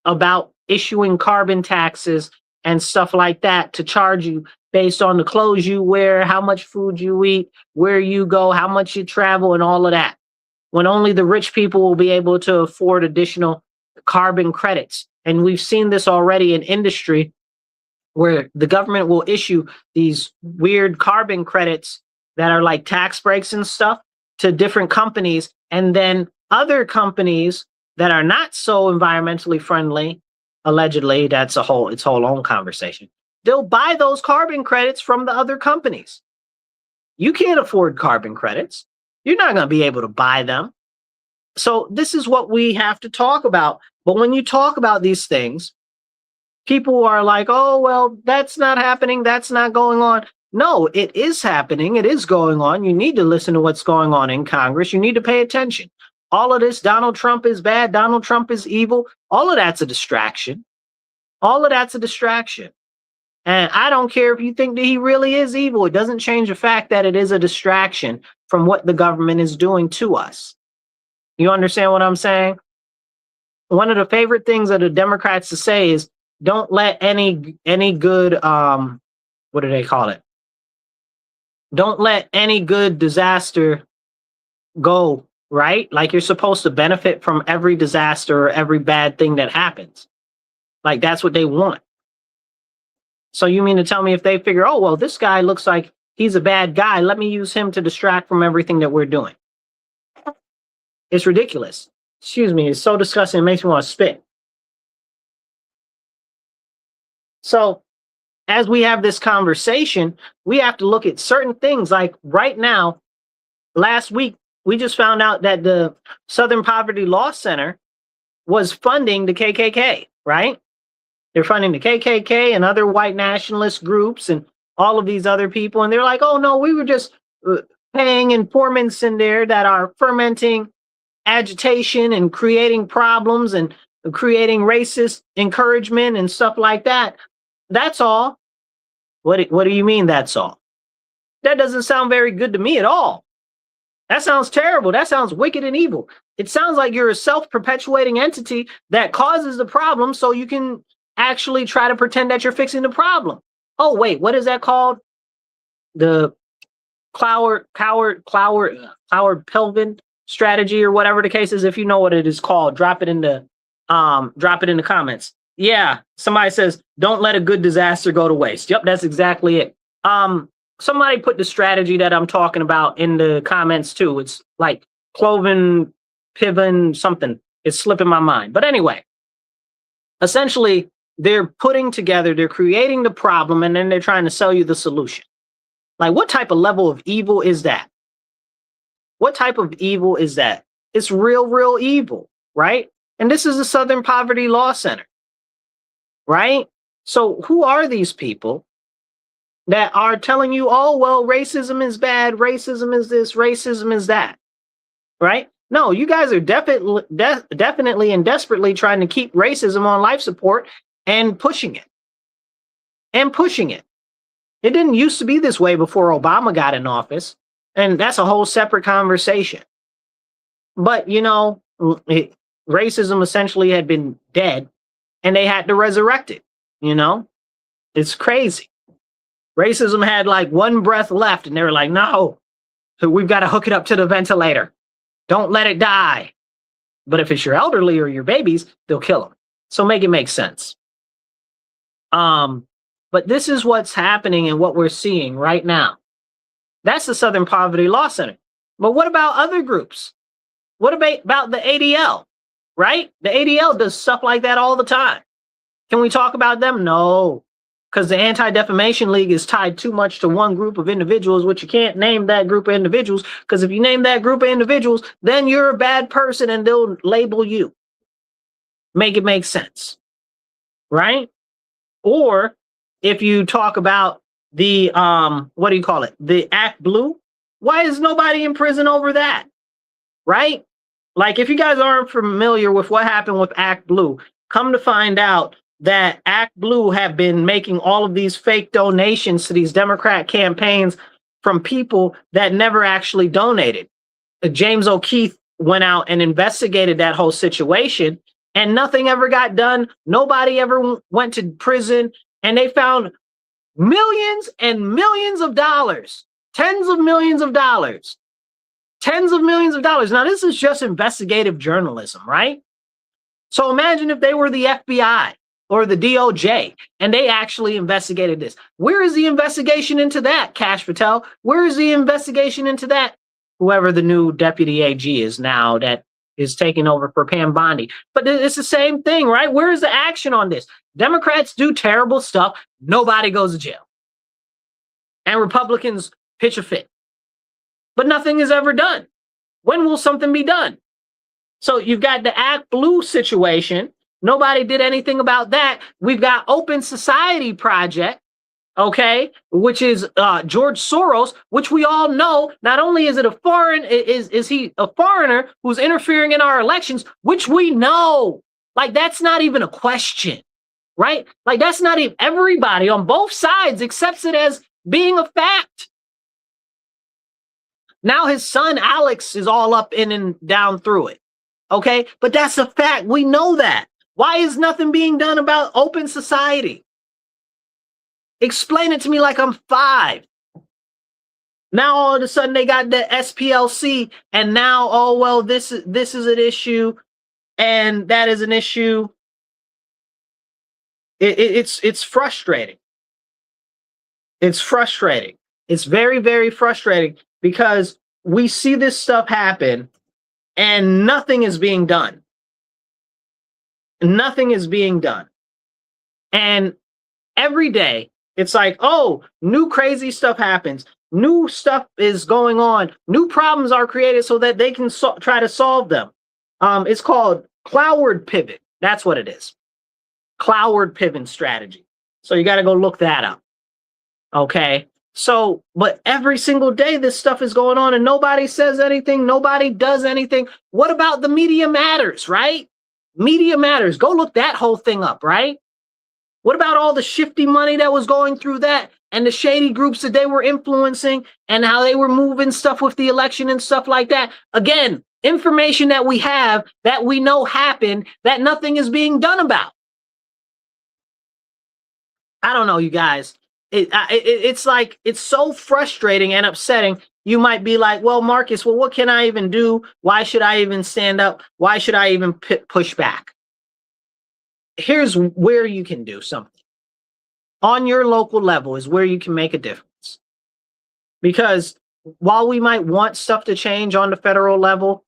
[SPEAKER 1] about issuing carbon taxes and stuff like that to charge you based on the clothes you wear, how much food you eat, where you go, how much you travel, and all of that. When only the rich people will be able to afford additional carbon credits. And we've seen this already in industry where the government will issue these weird carbon credits that are like tax breaks and stuff to different companies. And then other companies that are not so environmentally friendly, allegedly, that's its whole own conversation. They'll buy those carbon credits from the other companies. You can't afford carbon credits. You're not going to be able to buy them. So this is what we have to talk about. But when you talk about these things, people are like, oh, well, that's not happening. That's not going on. No, it is happening. It is going on. You need to listen to what's going on in Congress. You need to pay attention. All of this, Donald Trump is bad. Donald Trump is evil. All of that's a distraction. All of that's a distraction. And I don't care if you think that he really is evil. It doesn't change the fact that it is a distraction from what the government is doing to us. You understand what I'm saying? One of the favorite things of the Democrats to say is, don't let any good, what do they call it? Don't let any good disaster go, right? Like, you're supposed to benefit from every disaster or every bad thing that happens. Like, that's what they want. So you mean to tell me if they figure, oh, well, this guy looks like he's a bad guy, let me use him to distract from everything that we're doing. It's ridiculous. Excuse me, it's so disgusting, it makes me want to spit. So as we have this conversation, we have to look at certain things. Like right now, last week, we just found out that the Southern Poverty Law Center was funding the KKK, right? They're funding the KKK and other white nationalist groups and all of these other people. And they're like, oh, no, we were just paying informants in there that are fermenting agitation and creating problems and creating racist encouragement and stuff like that. That's all. What do you mean that's all? That doesn't sound very good to me at all. That sounds terrible. That sounds wicked and evil. It sounds like you're a self-perpetuating entity that causes the problem so you can actually try to pretend that you're fixing the problem. Oh, wait, what is that called? The Cloward Pelvin strategy or whatever the case is. If you know what it is called, drop it in the comments. Yeah, somebody says, don't let a good disaster go to waste. Yep, that's exactly it. Somebody put the strategy that I'm talking about in the comments too. It's like cloven, pivin, something. It's slipping my mind. But anyway, essentially, they're creating the problem, and then they're trying to sell you the solution. Like, what type of level of evil is that? What type of evil is that? It's real evil, right? And this is the Southern Poverty Law Center, right? So who are these people that are telling you, oh, well, racism is bad, racism is this, racism is that, right? No, you guys are definitely and desperately trying to keep racism on life support and pushing it. It didn't used to be this way before Obama got in office, and that's a whole separate conversation. But, you know, racism essentially had been dead, and they had to resurrect it, you know? It's crazy. Racism had like one breath left, and they were like, no, we've got to hook it up to the ventilator. Don't let it die. But if it's your elderly or your babies, they'll kill them. So make it make sense. But this is what's happening and what we're seeing right now. That's the Southern Poverty Law Center. But what about other groups? What about the ADL, right? The ADL does stuff like that all the time. Can we talk about them? No, because the Anti-Defamation League is tied too much to one group of individuals, which you can't name that group of individuals, because if you name that group of individuals, then you're a bad person and they'll label you. Make it make sense, right? Or if you talk about the, what do you call it? The Act Blue, why is nobody in prison over that, right? Like, if you guys aren't familiar with what happened with Act Blue, come to find out that Act Blue have been making all of these fake donations to these Democrat campaigns from people that never actually donated. James O'Keefe went out and investigated that whole situation, and nothing ever got done. Nobody ever went to prison, and they found millions and millions of dollars, tens of millions of dollars. Now, this is just investigative journalism, right? So imagine if they were the FBI or the DOJ and they actually investigated this. Where is the investigation into that, Kash Patel? Where is the investigation into that? Whoever the new deputy AG is now that is taking over for Pam Bondi. But it's the same thing, right? Where is the action on this? Democrats do terrible stuff. Nobody goes to jail. And Republicans pitch a fit. But nothing is ever done. When will something be done? So you've got the Act Blue situation. Nobody did anything about that. We've got Open Society Project, okay, which is George Soros, which we all know. Not only is it a foreign, is he a foreigner who's interfering in our elections, which we know. Like, that's not even a question, right? Like, that's not even, everybody on both sides accepts it as being a fact. Now his son Alex is all up in and down through it. Okay, but that's a fact. We know that. Why is nothing being done about Open Society? Explain it to me like I'm 5. Now all of a sudden they got the SPLC, and now, oh well, this is an issue, and that is an issue. It's frustrating. It's frustrating. It's very, very frustrating because we see this stuff happen and nothing is being done. Nothing is being done. And every day it's like, oh, new crazy stuff happens. New stuff is going on. New problems are created so that they can try to solve them. It's called cloud pivot. That's what it is. Cloud pivot strategy. So you got to go look that up. Okay. So, but every single day this stuff is going on and nobody says anything. Nobody does anything. What about the media matters, right? Media matters. Go look that whole thing up, right? What about all the shifty money that was going through that and the shady groups that they were influencing and how they were moving stuff with the election and stuff like that? Again, information that we have that we know happened that nothing is being done about. I don't know, you guys. It's like, it's so frustrating and upsetting. You might be like, well, Marcus, well, what can I even do? Why should I even stand up? Why should I even push back? Here's where you can do something. On your local level is where you can make a difference. Because while we might want stuff to change on the federal level,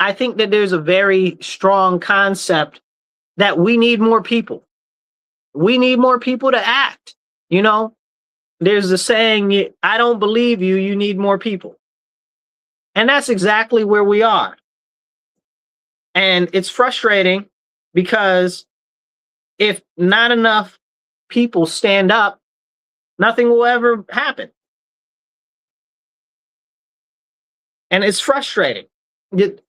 [SPEAKER 1] I think that there's a very strong concept that we need more people. We need more people to act. You know, there's the saying, I don't believe you, you need more people. And that's exactly where we are. And it's frustrating because if not enough people stand up, nothing will ever happen. And it's frustrating.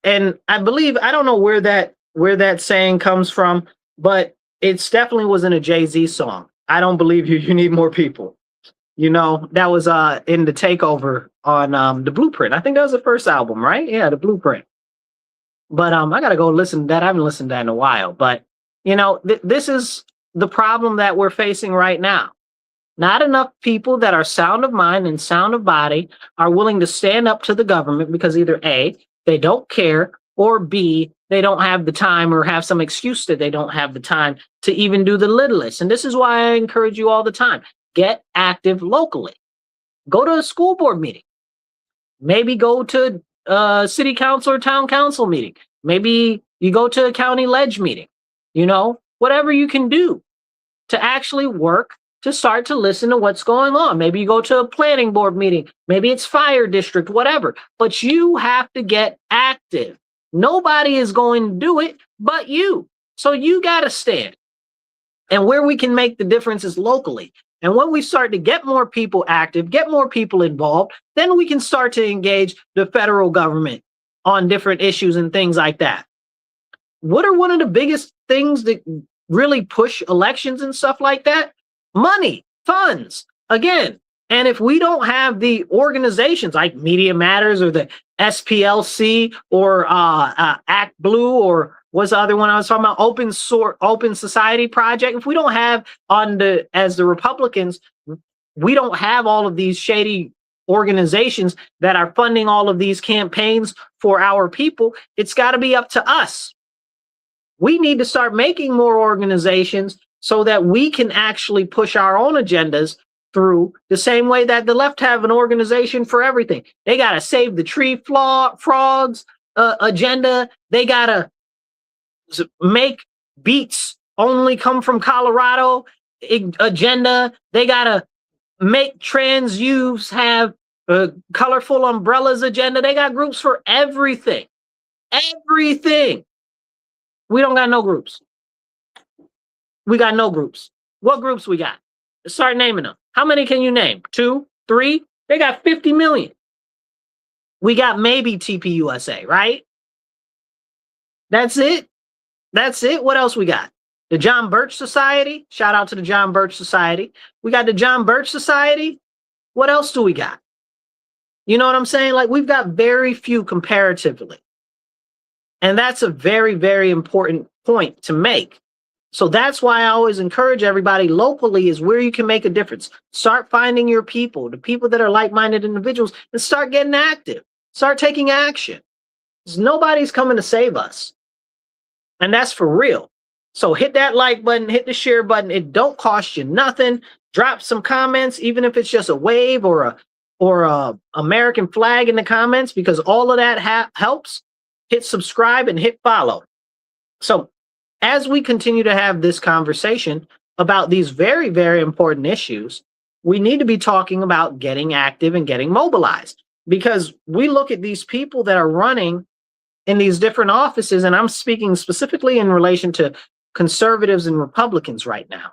[SPEAKER 1] And I believe, I don't know where that saying comes from, but it's definitely was in a Jay-Z song. I don't believe you, you need more people. You know, that was in the Takeover on the Blueprint. I think that was the first album, right? Yeah, the Blueprint. But I gotta go listen to that. I haven't listened to that in a while. But you know, this is the problem that we're facing right now. Not enough people that are sound of mind and sound of body are willing to stand up to the government because either A, they don't care, or B, they don't have the time or have some excuse that they don't have the time to even do the littlest. And this is why I encourage you all the time. Get active locally. Go to a school board meeting. Maybe go to a city council or town council meeting. Maybe you go to a county ledge meeting. You know, whatever you can do to actually work to start to listen to what's going on. Maybe you go to a planning board meeting. Maybe it's fire district, whatever. But you have to get active. Nobody is going to do it but you. So you got to stand. And where we can make the difference is locally. And when we start to get more people active, get more people involved, then we can start to engage the federal government on different issues and things like that. What are one of the biggest things that really push elections and stuff like that? Money, funds, again. And if we don't have the organizations like Media Matters or the SPLC or Act Blue or what's the other one I was talking about, Open Society Project, if we don't have as the Republicans, we don't have all of these shady organizations that are funding all of these campaigns for our people, it's got to be up to us. We need to start making more organizations so that we can actually push our own agendas through the same way that the left have an organization for everything. They got to save the tree frogs agenda. They got to make beets only come from Colorado agenda. They got to make trans youths have colorful umbrellas agenda. They got groups for everything. Everything. We don't got no groups. We got no groups. What groups we got? Start naming them. How many can you name? 2, 3? They got 50 million. We got maybe TPUSA, right? That's it. That's it. What else we got? The John Birch Society. Shout out to the John Birch Society. We got the John Birch Society. What else do we got? You know what I'm saying? Like, we've got very few comparatively. And that's a very, very important point to make. So that's why I always encourage everybody locally is where you can make a difference. Start finding your people, the people that are like-minded individuals, and start getting active. Start taking action. Because nobody's coming to save us. And that's for real. So hit that like button, hit the share button. It don't cost you nothing. Drop some comments, even if it's just a wave or a American flag in the comments, because all of that helps. Hit subscribe and hit follow. So as we continue to have this conversation about these very, very important issues, we need to be talking about getting active and getting mobilized, because we look at these people that are running in these different offices, and I'm speaking specifically in relation to conservatives and Republicans right now.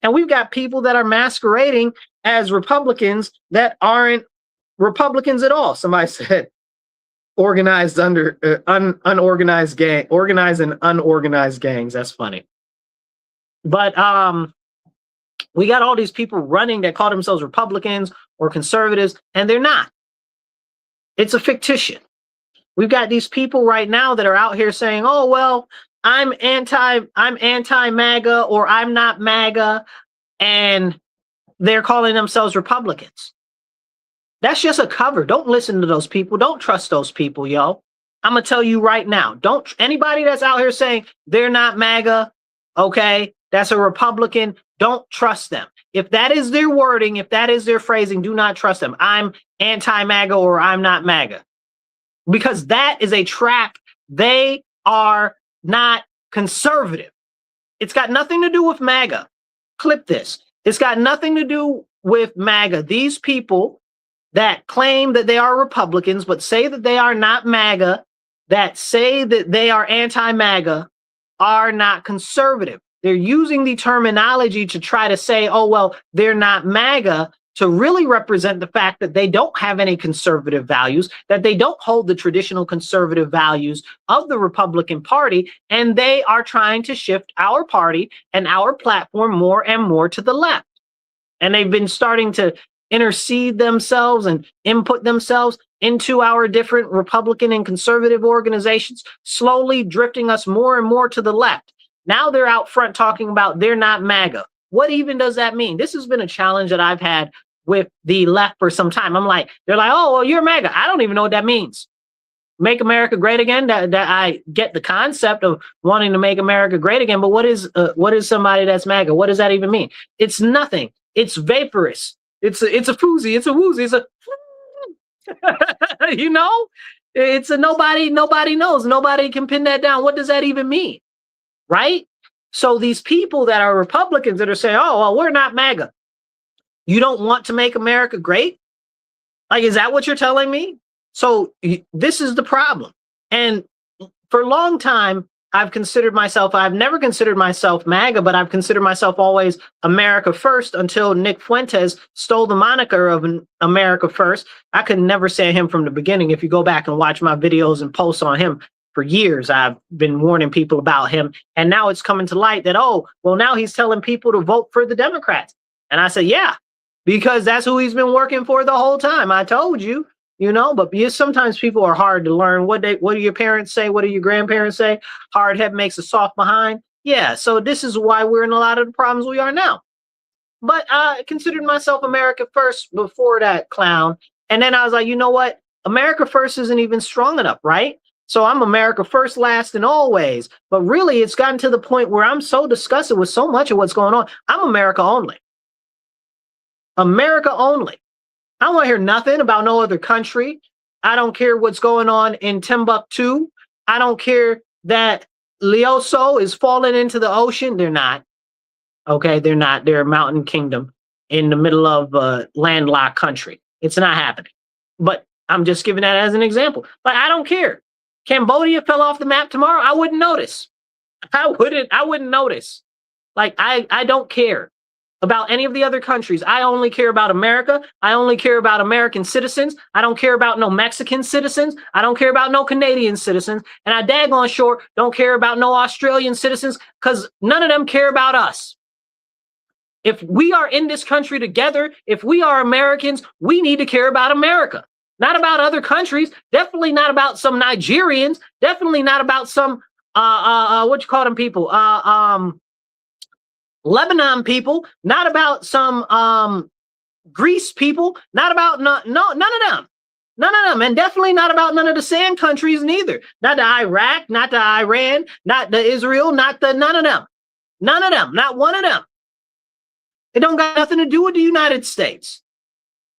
[SPEAKER 1] And we've got people that are masquerading as Republicans that aren't Republicans at all. Somebody said organized under unorganized gang, organized and unorganized gangs. That's funny. But we got all these people running that call themselves Republicans or conservatives, and they're not. It's a fictitious. We've got these people right now that are out here saying, oh, well, I'm anti-MAGA, or I'm not MAGA, and they're calling themselves Republicans. That's just a cover. Don't listen to those people. Don't trust those people, yo. I'm going to tell you right now. Don't anybody that's out here saying they're not MAGA, okay, that's a Republican, don't trust them. If that is their wording, if that is their phrasing, do not trust them. I'm anti-MAGA or I'm not MAGA. Because that is a trap. They are not conservative. It's got nothing to do with MAGA. Clip this. It's got nothing to do with MAGA. These people that claim that they are Republicans, but say that they are not MAGA, that say that they are anti-MAGA, are not conservative. They're using the terminology to try to say, oh, well, they're not MAGA, to really represent the fact that they don't have any conservative values, that they don't hold the traditional conservative values of the Republican Party, and they are trying to shift our party and our platform more and more to the left. And they've been starting to intercede themselves and input themselves into our different Republican and conservative organizations, slowly drifting us more and more to the left. Now they're out front talking about they're not MAGA. What even does that mean? This has been a challenge that I've had with the left for some time. I'm like, they're like, oh, well, you're MAGA. I don't even know what that means. Make America great again. That I get the concept of wanting to make America great again, but what is somebody that's MAGA? What does that even mean? It's nothing. It's vaporous. It's a foozy. It's a woozy. It's a you know, it's a nobody knows. Nobody can pin that down. What does that even mean? Right? So these people that are Republicans that are saying, oh, well, we're not MAGA. You don't want to make America great? Like, is that what you're telling me? So this is the problem. And for a long time, I've never considered myself MAGA, but I've considered myself always America First until Nick Fuentes stole the moniker of America First. I could never say him from the beginning. If you go back and watch my videos and posts on him, for years, I've been warning people about him. And now it's coming to light that, oh, well, now he's telling people to vote for the Democrats. And I said, yeah, because that's who he's been working for the whole time. I told you, you know, but sometimes people are hard to learn. What do your parents say? What do your grandparents say? Hard head makes a soft behind. Yeah, so this is why we're in a lot of the problems we are now. But I considered myself America First before that clown. And then I was like, you know what? America First isn't even strong enough, right? So I'm America First, last, and always. But really, it's gotten to the point where I'm so disgusted with so much of what's going on. I'm America only. America only. I don't want to hear nothing about no other country. I don't care what's going on in Timbuktu. I don't care that Leoso is falling into the ocean. They're not. Okay, they're not. They're a mountain kingdom in the middle of a landlocked country. It's not happening. But I'm just giving that as an example. But I don't care. Cambodia fell off the map tomorrow, I wouldn't notice. I wouldn't notice. Like, I don't care about any of the other countries. I only care about America. I only care about American citizens. I don't care about no Mexican citizens. I don't care about no Canadian citizens. And I daggone sure don't care about no Australian citizens, because none of them care about us. If we are in this country together, if we are Americans, we need to care about America. Not about other countries, definitely not about some Nigerians, definitely not about some, what you call them people, Lebanon people, not about some Greece people, not about, none of them. None of them, and definitely not about none of the sand countries neither. Not the Iraq, not the Iran, not the Israel, none of them. None of them, not one of them. It don't got nothing to do with the United States.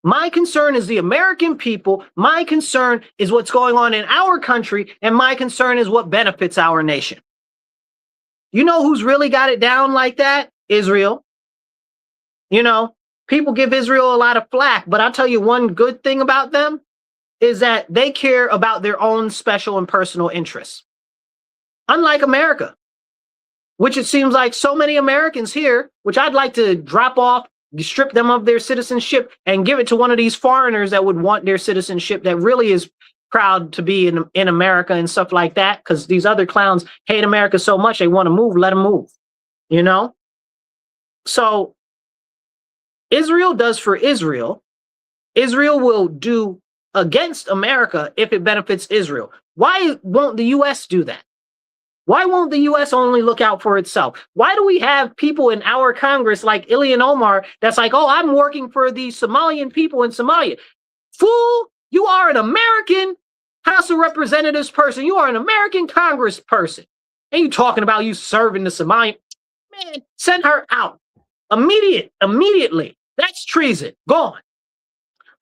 [SPEAKER 1] My concern is the American people. My concern is what's going on in our country. And my concern is what benefits our nation. You know who's really got it down like that? Israel. You know, people give Israel a lot of flack, but I'll tell you one good thing about them is that they care about their own special and personal interests. Unlike America, which it seems like so many Americans here, which I'd like to drop off, strip them of their citizenship and give it to one of these foreigners that would want their citizenship, that really is proud to be in America and stuff like that, because these other clowns hate America so much they want to move. Let them move, you know? So Israel does for Israel. Israel will do against America if it benefits Israel. Why won't the U.S. do that? Why won't the U.S. only look out for itself? Why do we have people in our Congress like Ilhan Omar that's like, oh, I'm working for the Somalian people in Somalia? Fool, you are an American House of Representatives person. You are an American Congress person. And you talking about you serving the Somalian? Man, send her out. Immediately. That's treason. Gone.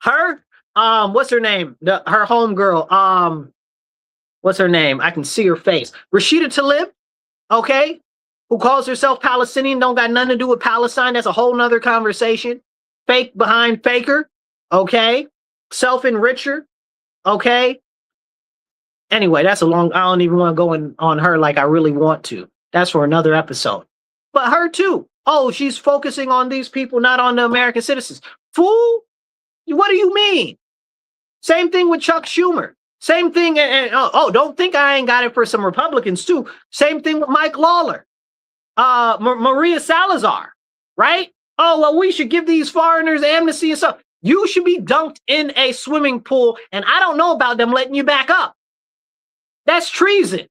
[SPEAKER 1] Her, what's her name? Her homegirl, what's her name? I can see her face. Rashida Tlaib, okay, who calls herself Palestinian, don't got nothing to do with Palestine. That's a whole nother conversation. Fake behind faker, okay? Self-enricher, okay? Anyway, that's a long, I don't even want to go on her like I really want to. That's for another episode. But her too. Oh, she's focusing on these people, not on the American citizens. Fool, what do you mean? Same thing with Chuck Schumer. Same thing, and don't think I ain't got it for some Republicans too. Same thing with Mike Lawler, Maria Salazar, right? Oh, well, we should give these foreigners amnesty and stuff. You should be dunked in a swimming pool, and I don't know about them letting you back up. That's treason.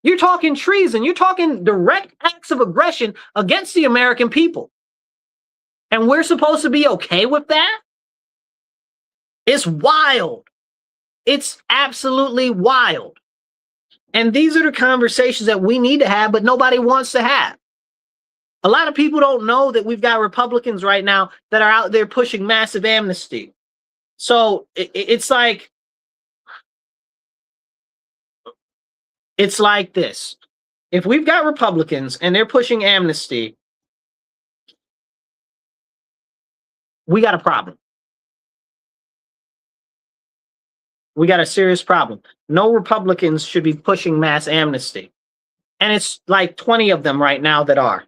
[SPEAKER 1] You're talking treason. You're talking direct acts of aggression against the American people. And we're supposed to be okay with that? It's wild. It's absolutely wild. And these are the conversations that we need to have, but nobody wants to have. A lot of people don't know that we've got Republicans right now that are out there pushing massive amnesty. So it's like this. If we've got Republicans and they're pushing amnesty, we got a problem. We got a serious problem. No Republicans should be pushing mass amnesty. And it's like 20 of them right now that are.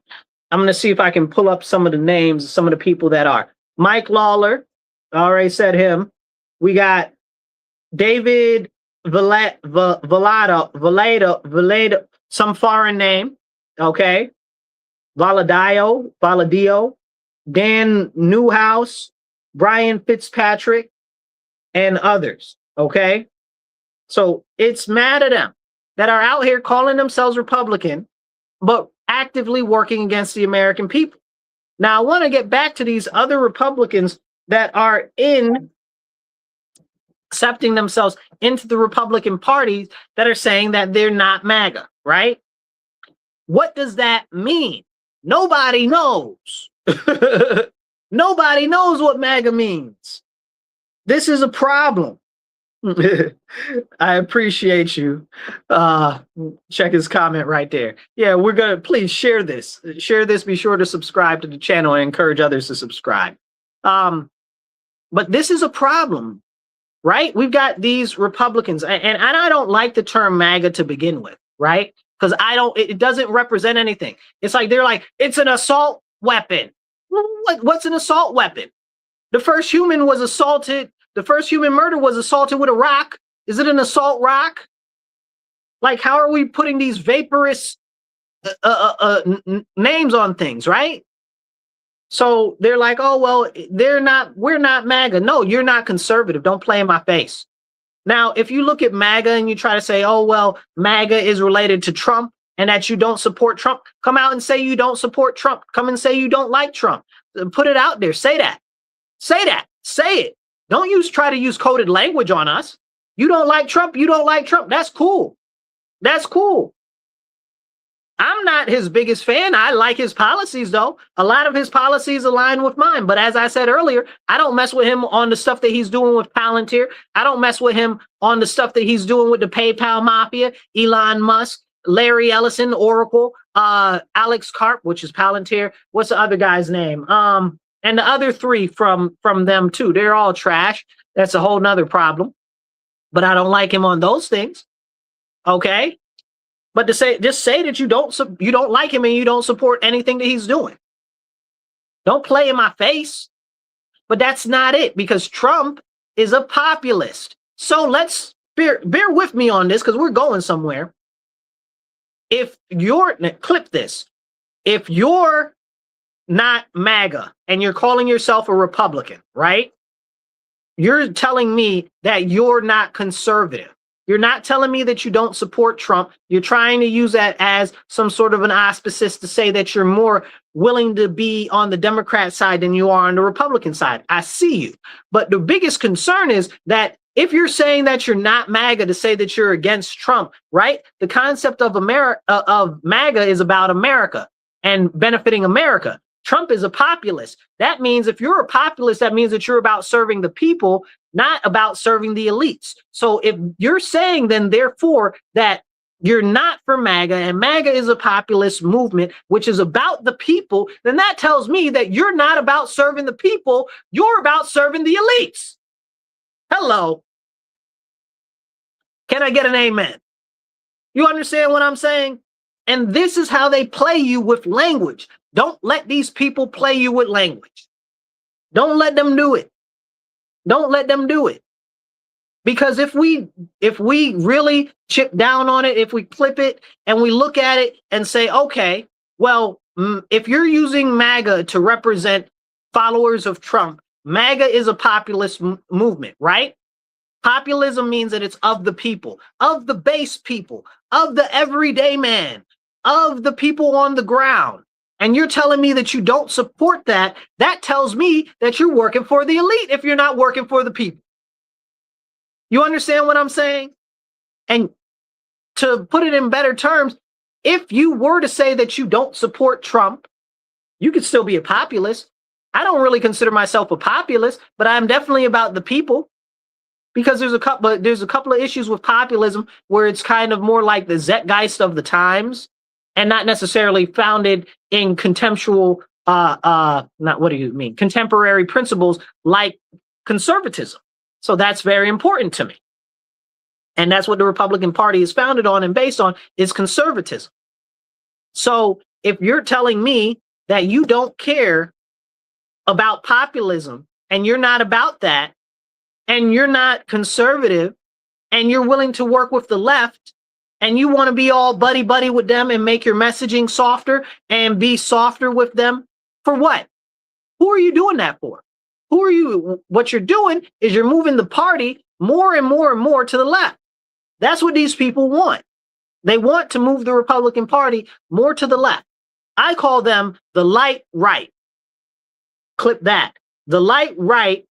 [SPEAKER 1] I'm going to see if I can pull up some of the names of some of the people that are. Mike Lawler, I already said him. We got David Valado, some foreign name, okay? Valadio, Dan Newhouse, Brian Fitzpatrick, and others. Okay, so it's mad at them that are out here calling themselves Republican, but actively working against the American people. Now, I want to get back to these other Republicans that are accepting themselves into the Republican Party that are saying that they're not MAGA, right? What does that mean? Nobody knows. Nobody knows what MAGA means. This is a problem. I appreciate you. Check his comment right there. Yeah, we're gonna please share this. Share this. Be sure to subscribe to the channel and encourage others to subscribe. But this is a problem, right? We've got these Republicans, and I don't like the term MAGA to begin with, right? Because it doesn't represent anything. It's like they're like, it's an assault weapon. What's an assault weapon? The first human was assaulted. The first human murder was assaulted with a rock. Is it an assault rock? Like, how are we putting these vaporous names on things, right? So they're like, oh, well, we're not MAGA. No, you're not conservative. Don't play in my face. Now, if you look at MAGA and you try to say, oh, well, MAGA is related to Trump and that you don't support Trump, come out and say you don't support Trump. Come and say you don't like Trump. Put it out there. Say that. Say that. Say it. Don't try to use coded language on us. You don't like Trump. You don't like Trump. That's cool. That's cool. I'm not his biggest fan. I like his policies, though. A lot of his policies align with mine. But as I said earlier, I don't mess with him on the stuff that he's doing with Palantir. I don't mess with him on the stuff that he's doing with the PayPal mafia, Elon Musk, Larry Ellison, Oracle, Alex Karp, which is Palantir. What's the other guy's name? And the other three from them too. They're all trash. That's a whole nother problem. But I don't like him on those things. Okay. But just say that you don't like him and you don't support anything that he's doing. Don't play in my face. But that's not it, because Trump is a populist. So let's bear with me on this, because we're going somewhere. Clip this. If you're not MAGA and you're calling yourself a Republican, right? You're telling me that you're not conservative. You're not telling me that you don't support Trump. You're trying to use that as some sort of an auspices to say that you're more willing to be on the Democrat side than you are on the Republican side. I see you. But the biggest concern is that if you're saying that you're not MAGA to say that you're against Trump, right? The concept of MAGA is about America and benefiting America. Trump is a populist. That means if you're a populist, that means that you're about serving the people, not about serving the elites. So if you're saying then therefore that you're not for MAGA and MAGA is a populist movement, which is about the people, then that tells me that you're not about serving the people. You're about serving the elites. Hello. Can I get an amen? You understand what I'm saying? And this is how they play you with language. Don't let these people play you with language. Don't let them do it. Don't let them do it. Because if we really chip down on it, if we clip it and we look at it and say, okay, well, if you're using MAGA to represent followers of Trump, MAGA is a populist movement, right? Populism means that it's of the people, of the base people, of the everyday man, of the people on the ground. And you're telling me that you don't support that. That tells me that you're working for the elite if you're not working for the people. You understand what I'm saying? And to put it in better terms, if you were to say that you don't support Trump, you could still be a populist. I don't really consider myself a populist, but I'm definitely about the people. Because there's a couple of issues with populism where it's kind of more like the zeitgeist of the times and not necessarily founded in contemporary principles like conservatism. So that's very important to me. And that's what the Republican Party is founded on and based on, is conservatism. So if you're telling me that you don't care about populism and you're not about that, and you're not conservative, and you're willing to work with the left, and you want to be all buddy-buddy with them and make your messaging softer and be softer with them, for what? Who are you doing that for? Who are you? What you're doing is you're moving the party more and more and more to the left. That's what these people want. They want to move the Republican Party more to the left. I call them the light right. Clip that. The light right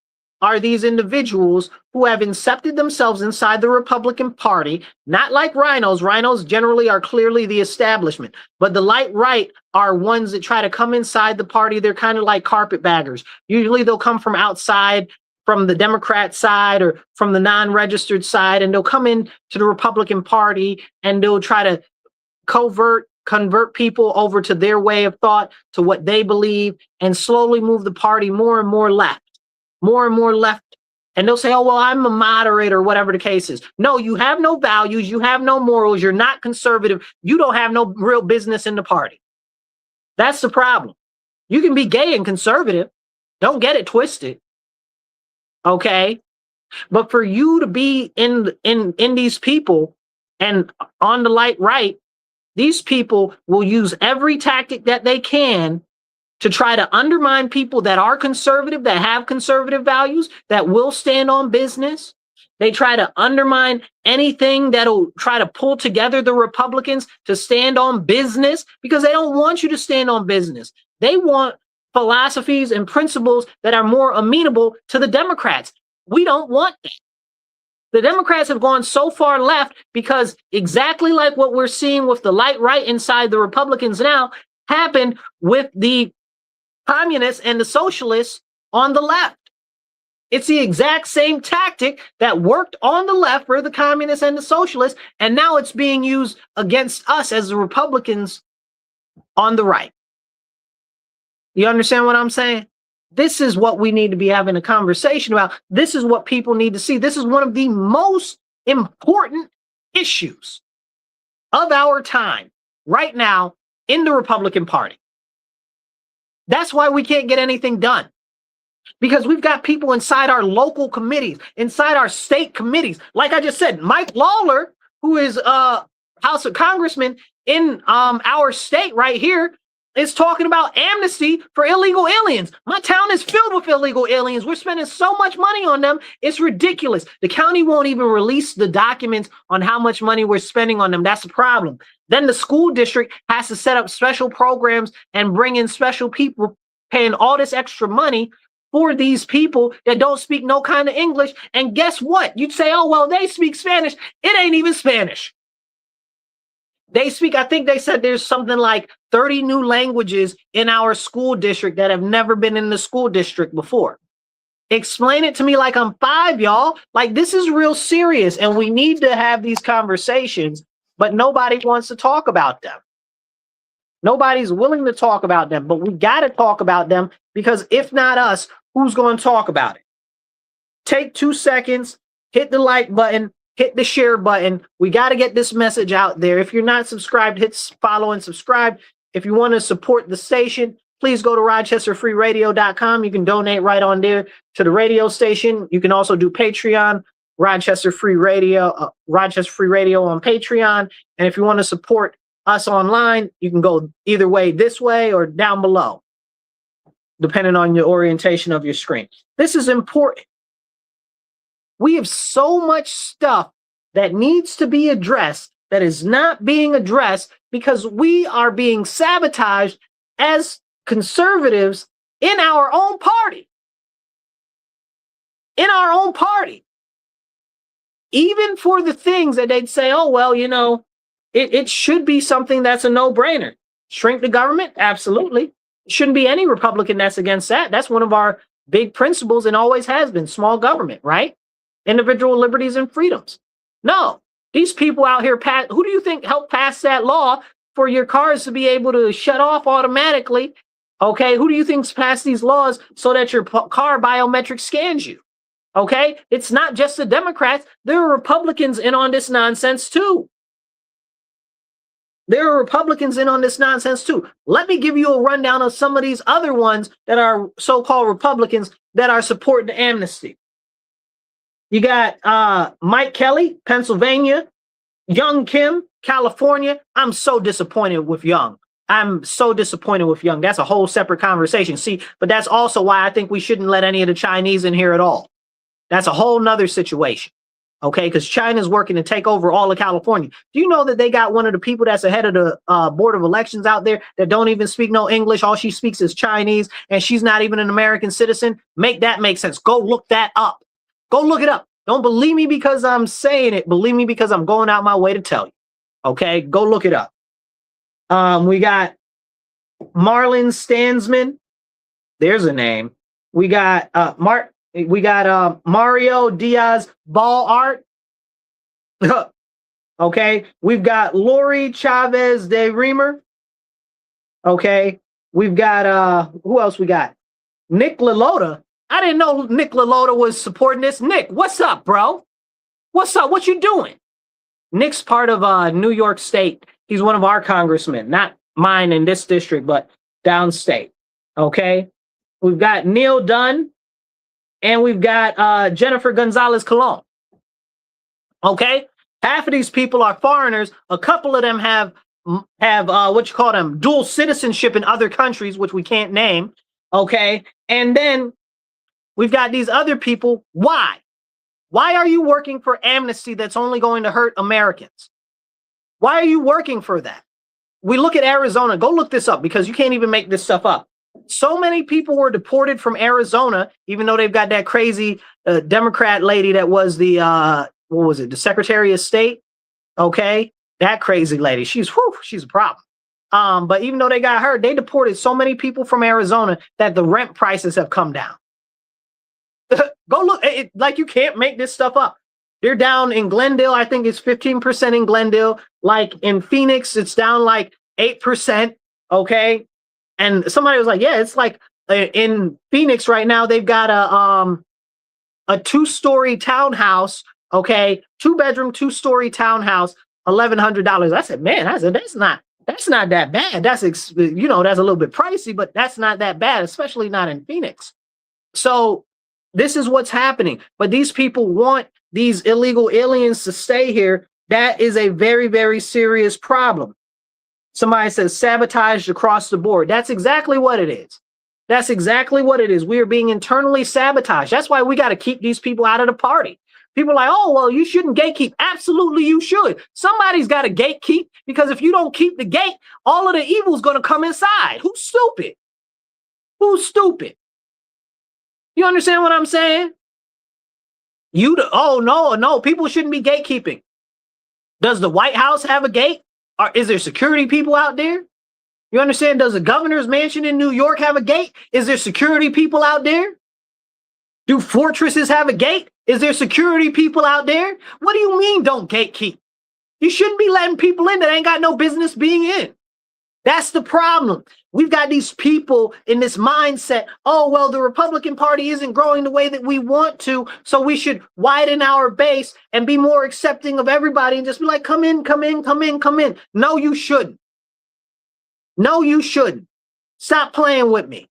[SPEAKER 1] are these individuals who have incepted themselves inside the Republican Party, not like rhinos. Rhinos generally are clearly the establishment, but the light right are ones that try to come inside the party. They're kind of like carpetbaggers. Usually they'll come from outside, from the Democrat side or from the non-registered side, and they'll come in to the Republican Party and they'll try to convert people over to their way of thought, to what they believe, and slowly move the party more and more left. More and more left. And they'll say, oh, well, I'm a moderate or whatever the case is. No, you have no values. You have no morals. You're not conservative. You don't have no real business in the party. That's the problem. You can be gay and conservative. Don't get it twisted. Okay. But for you to be in these people and on the light right, these people will use every tactic that they can to try to undermine people that are conservative, that have conservative values, that will stand on business. They try to undermine anything that'll try to pull together the Republicans to stand on business, because they don't want you to stand on business. They want philosophies and principles that are more amenable to the Democrats. We don't want that. The Democrats have gone so far left because exactly like what we're seeing with the light right inside the Republicans now happened with the communists and the socialists on the left. It's the exact same tactic that worked on the left for the communists and the socialists, and now it's being used against us as the Republicans on the right. You understand what I'm saying? This is what we need to be having a conversation about. This is what people need to see. This is one of the most important issues of our time right now in the Republican Party. That's why we can't get anything done. Because we've got people inside our local committees, inside our state committees. Like I just said, Mike Lawler, who is House of Congressman in our state right here, is talking about amnesty for illegal aliens. My town is filled with illegal aliens. We're spending so much money on them. It's ridiculous. The county won't even release the documents on how much money we're spending on them. That's the problem. Then the school district has to set up special programs and bring in special people paying all this extra money for these people that don't speak no kind of English. And guess what? You'd say, oh, well, they speak Spanish. It ain't even Spanish. They speak, I think they said there's something like 30 new languages in our school district that have never been in the school district before. Explain it to me like I'm 5, y'all. Like, this is real serious, and we need to have these conversations, but nobody wants to talk about them. Nobody's willing to talk about them, but we got to talk about them, because if not us, who's going to talk about it? Take 2 seconds, hit the like button, hit the share button. We got to get this message out there. If you're not subscribed, hit follow and subscribe. If you want to support the station, please go to rochesterfreeradio.com. You can donate right on there to the radio station. You can also do Patreon, Rochester Free Radio on Patreon. And if you want to support us online, you can go either way, this way or down below, depending on your orientation of your screen. This is important. We have so much stuff that needs to be addressed that is not being addressed because we are being sabotaged as conservatives in our own party. In our own party. Even for the things that they'd say, oh, well, you know, it should be something that's a no-brainer. Shrink the government? Absolutely. It shouldn't be any Republican that's against that. That's one of our big principles and always has been, small government, right? Individual liberties and freedoms. No, these people out here, who do you think helped pass that law for your cars to be able to shut off automatically? Okay, who do you think's passed these laws so that your car biometric scans you? Okay, it's not just the Democrats. There are Republicans in on this nonsense too. There are Republicans in on this nonsense too. Let me give you a rundown of some of these other ones that are so-called Republicans that are supporting the amnesty. You got Mike Kelly, Pennsylvania, Young Kim, California. I'm so disappointed with Young. I'm so disappointed with Young. That's a whole separate conversation. See, but that's also why I think we shouldn't let any of the Chinese in here at all. That's a whole nother situation. Okay, because China's working to take over all of California. Do you know that they got one of the people that's ahead of the Board of Elections out there that don't even speak no English? All she speaks is Chinese, and she's not even an American citizen. Make that make sense. Go look that up. Go look it up. Don't believe me because I'm saying it. Believe me because I'm going out my way to tell you. Okay, go look it up. We got Marlon Stansman. There's a name. We got Mario Diaz Ball Art. Okay, we've got Lori Chavez de Reamer. Okay, we've got who else we got? Nick LaLota. I didn't know Nick LaLota was supporting this. Nick, what's up, bro? What's up? What you doing? Nick's part of New York State. He's one of our congressmen, not mine in this district, but downstate. Okay, we've got Neil Dunn. And we've got Jennifer Gonzalez Colon. Okay, half of these people are foreigners. A couple of them have what you call them, dual citizenship in other countries, which we can't name. Okay, and then we've got these other people. Why? Why are you working for amnesty that's only going to hurt Americans? Why are you working for that? We look at Arizona. Go look this up because you can't even make this stuff up. So many people were deported from Arizona, even though they've got that crazy Democrat lady that was the what was it? The Secretary of State. Okay. That crazy lady. She's a problem. But even though they got her, they deported so many people from Arizona that the rent prices have come down. Go look. Like, you can't make this stuff up. They're down in Glendale. I think it's 15% in Glendale. Like in Phoenix, it's down like 8%. Okay. And somebody was like, yeah, it's like in Phoenix right now, they've got a 2-story townhouse. Okay. 2-bedroom, 2-story townhouse, $1,100. I said, man, that's not that bad. That's that's a little bit pricey, but that's not that bad, especially not in Phoenix. So this is what's happening. But these people want these illegal aliens to stay here. That is a very, very serious problem. Somebody says sabotaged across the board. That's exactly what it is. That's exactly what it is. We are being internally sabotaged. That's why we got to keep these people out of the party. People are like, oh, well, you shouldn't gatekeep. Absolutely, you should. Somebody's got to gatekeep, because if you don't keep the gate, all of the evil's going to come inside. Who's stupid? Who's stupid? You understand what I'm saying? Oh, no, people shouldn't be gatekeeping. Does the White House have a gate? Or is there security people out there? You understand? Does the governor's mansion in New York have a gate? Is there security people out there? Do fortresses have a gate? Is there security people out there? What do you mean don't gatekeep? You shouldn't be letting people in that ain't got no business being in. That's the problem. We've got these people in this mindset. Oh, well, the Republican Party isn't growing the way that we want to, so we should widen our base and be more accepting of everybody and just be like, come in, come in, come in, come in. No, you shouldn't. No, you shouldn't. Stop playing with me.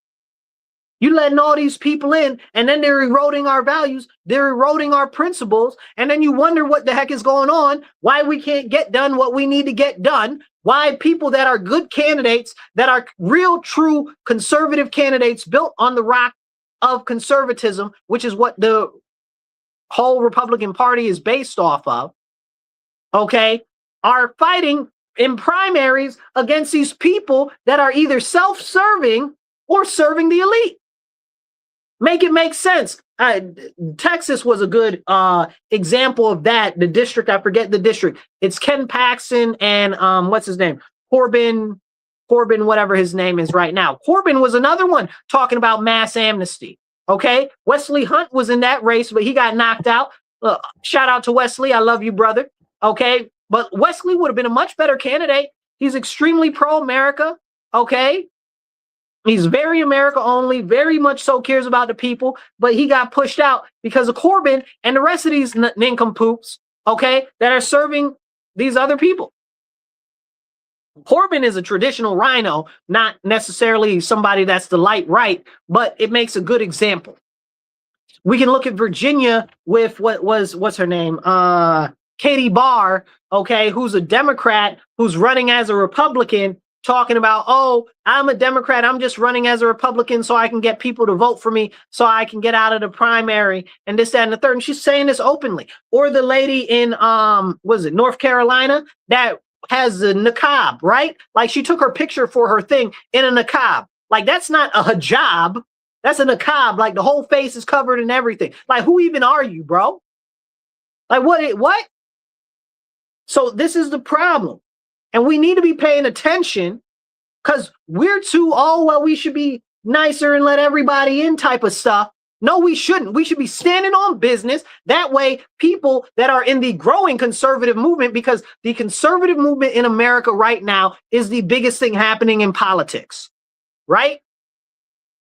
[SPEAKER 1] You letting all these people in, and then they're eroding our values, they're eroding our principles, and then you wonder what the heck is going on, why we can't get done what we need to get done, why people that are good candidates, that are real, true conservative candidates built on the rock of conservatism, which is what the whole Republican Party is based off of, okay, are fighting in primaries against these people that are either self-serving or serving the elite. Make it make sense. Texas was a good example of that. The district, I forget the district. It's Ken Paxton and what's his name? Corbin, whatever his name is right now. Corbin was another one talking about mass amnesty. Okay. Wesley Hunt was in that race, but he got knocked out. Shout out to Wesley. I love you, brother. Okay. But Wesley would have been a much better candidate. He's extremely pro-America. Okay. He's very America only, very much so cares about the people, but he got pushed out because of Corbin and the rest of these nincompoops, okay, that are serving these other people. Corbin is a traditional rhino, not necessarily somebody that's the light right, but it makes a good example. We can look at Virginia with what's her name? Katie Barr, okay, who's a Democrat, who's running as a Republican, talking about, oh, I'm a Democrat, I'm just running as a Republican so I can get people to vote for me, so I can get out of the primary, and this, that, and the third. And she's saying this openly. Or the lady in, North Carolina that has the niqab, right? Like, she took her picture for her thing in a niqab. Like, that's not a hijab. That's a niqab. Like, the whole face is covered and everything. Like, who even are you, bro? Like, what? So this is the problem. And we need to be paying attention, because we're too, oh, well, we should be nicer and let everybody in type of stuff. No, we shouldn't. We should be standing on business. That way, people that are in the growing conservative movement, because the conservative movement in America right now is the biggest thing happening in politics, right?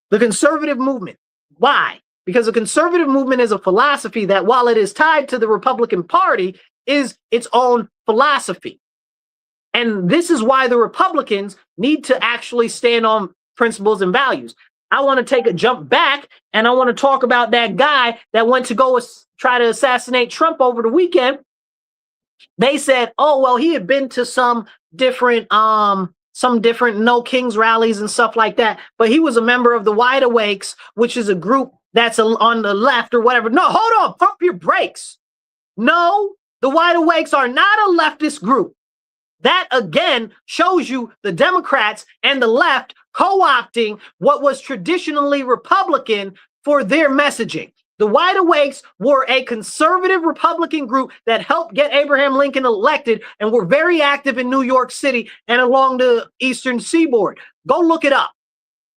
[SPEAKER 1] The conservative movement. Why? Because the conservative movement is a philosophy that, while it is tied to the Republican Party, is its own philosophy. And this is why the Republicans need to actually stand on principles and values. I want to take a jump back, and I want to talk about that guy that went to go try to assassinate Trump over the weekend. They said, oh, well, he had been to some different No Kings rallies and stuff like that, but he was a member of the Wide Awakes, which is a group that's on the left or whatever. No, hold on, pump your brakes. No, the Wide Awakes are not a leftist group. That, again, shows you the Democrats and the left co-opting what was traditionally Republican for their messaging. The Wide Awakes were a conservative Republican group that helped get Abraham Lincoln elected and were very active in New York City and along the Eastern Seaboard. Go look it up.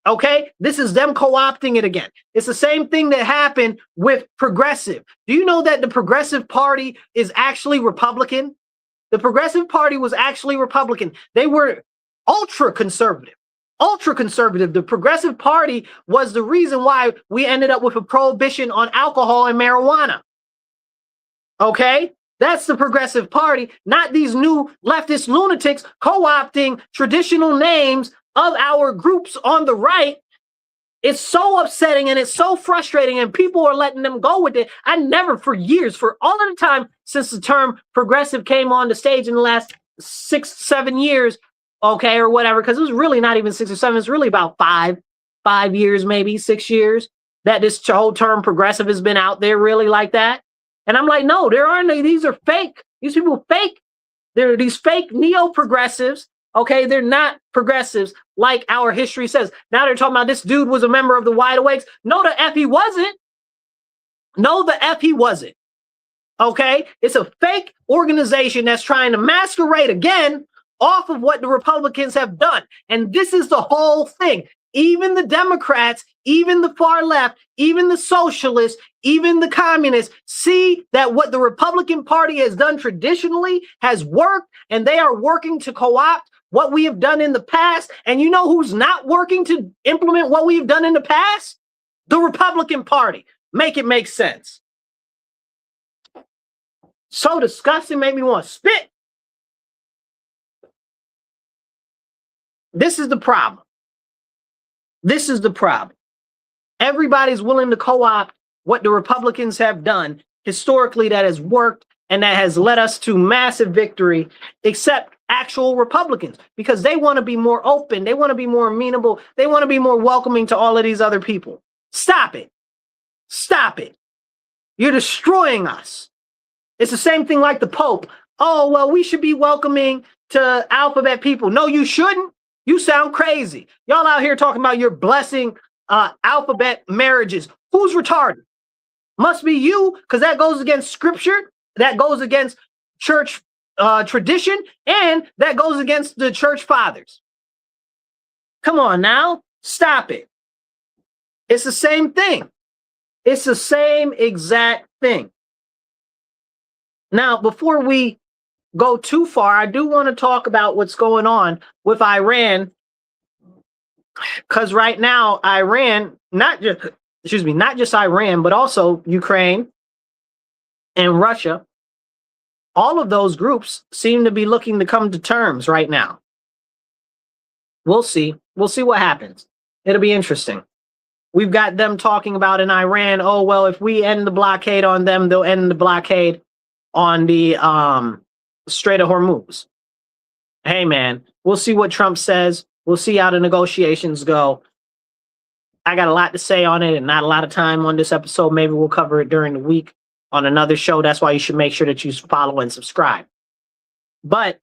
[SPEAKER 1] Okay, this is them co-opting it again. It's the same thing that happened with progressive. Do you know that the Progressive Party is actually Republican? The Progressive Party was actually Republican. They were ultra conservative. Ultra conservative. The Progressive Party was the reason why we ended up with a prohibition on alcohol and marijuana. Okay, that's the Progressive Party, not these new leftist lunatics co-opting traditional names of our groups on the right. It's so upsetting and it's so frustrating, and people are letting them go with it. I never, for years, for all of the time since the term progressive came on the stage in the last 6-7 years, okay, or whatever, because it was really not even 6 or 7, it's really about 5 years, maybe 6 years, that this whole term progressive has been out there really like that. And I'm like, no, there aren't any. These are fake. These people fake. They're these fake neo-progressives. Okay, they're not progressives like our history says. Now they're talking about this dude was a member of the Wide Awakes. No, the F he wasn't. No, the F he wasn't. Okay, it's a fake organization that's trying to masquerade again off of what the Republicans have done. And this is the whole thing. Even the Democrats, even the far left, even the socialists, even the communists see that what the Republican Party has done traditionally has worked, and they are working to co-opt what we have done in the past. And you know who's not working to implement what we've done in the past? The Republican Party. Make it make sense. So disgusting, made me want to spit. This is the problem. This is the problem. Everybody's willing to co-opt what the Republicans have done historically that has worked and that has led us to massive victory, except actual Republicans, because they want to be more open. They want to be more amenable. They want to be more welcoming to all of these other people. Stop it. Stop it. You're destroying us. It's the same thing like the Pope. Oh, well, we should be welcoming to alphabet people. No, you shouldn't. You sound crazy. Y'all out here talking about you're blessing alphabet marriages. Who's retarded? Must be you, because that goes against scripture. That goes against church tradition, and that goes against the church fathers. Come on now. Stop it. It's the same thing. It's the same exact thing. Now, before we go too far, I do want to talk about what's going on with Iran, because right now Iran, not just Iran, but also Ukraine and Russia, all of those groups seem to be looking to come to terms right now. We'll see. We'll see what happens. It'll be interesting. We've got them talking about in Iran, oh, well, if we end the blockade on them, they'll end the blockade on the Strait of Hormuz. Hey, man, we'll see what Trump says. We'll see how the negotiations go. I got a lot to say on it and not a lot of time on this episode. Maybe we'll cover it during the week on another show. That's why you should make sure that you follow and subscribe. But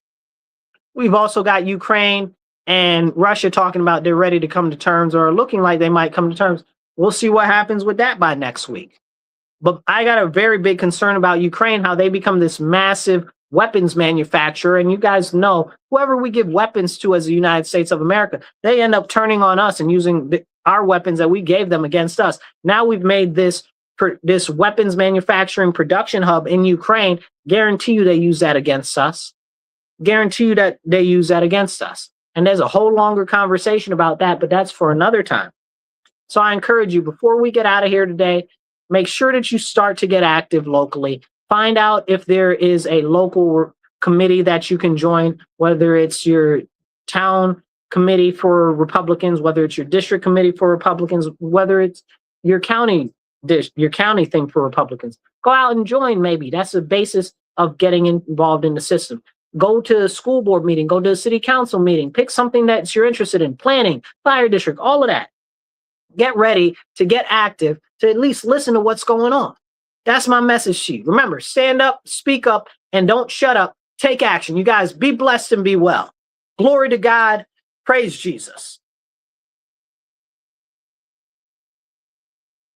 [SPEAKER 1] we've also got Ukraine and Russia talking about they're ready to come to terms, or looking like they might come to terms. We'll see what happens with that by next week. But I got a very big concern about Ukraine, how they become this massive weapons manufacturer. And you guys know, whoever we give weapons to as the United States of America, they end up turning on us and using our weapons that we gave them against us. Now we've made this weapons manufacturing production hub in Ukraine. Guarantee you they use that against us. Guarantee you that they use that against us. And there's a whole longer conversation about that, but that's for another time. So I encourage you, before we get out of here today, make sure that you start to get active locally. Find out if there is a local committee that you can join, whether it's your town committee for Republicans, whether it's your district committee for Republicans, whether it's your county thing for Republicans. Go out and join, maybe. That's the basis of getting involved in the system. Go to a school board meeting, go to a city council meeting, pick something that you're interested in, planning, fire district, all of that. Get ready to get active, to at least listen to what's going on. That's my message to you. Remember, stand up, speak up, and don't shut up. Take action. You guys be blessed and be well. Glory to God. Praise Jesus.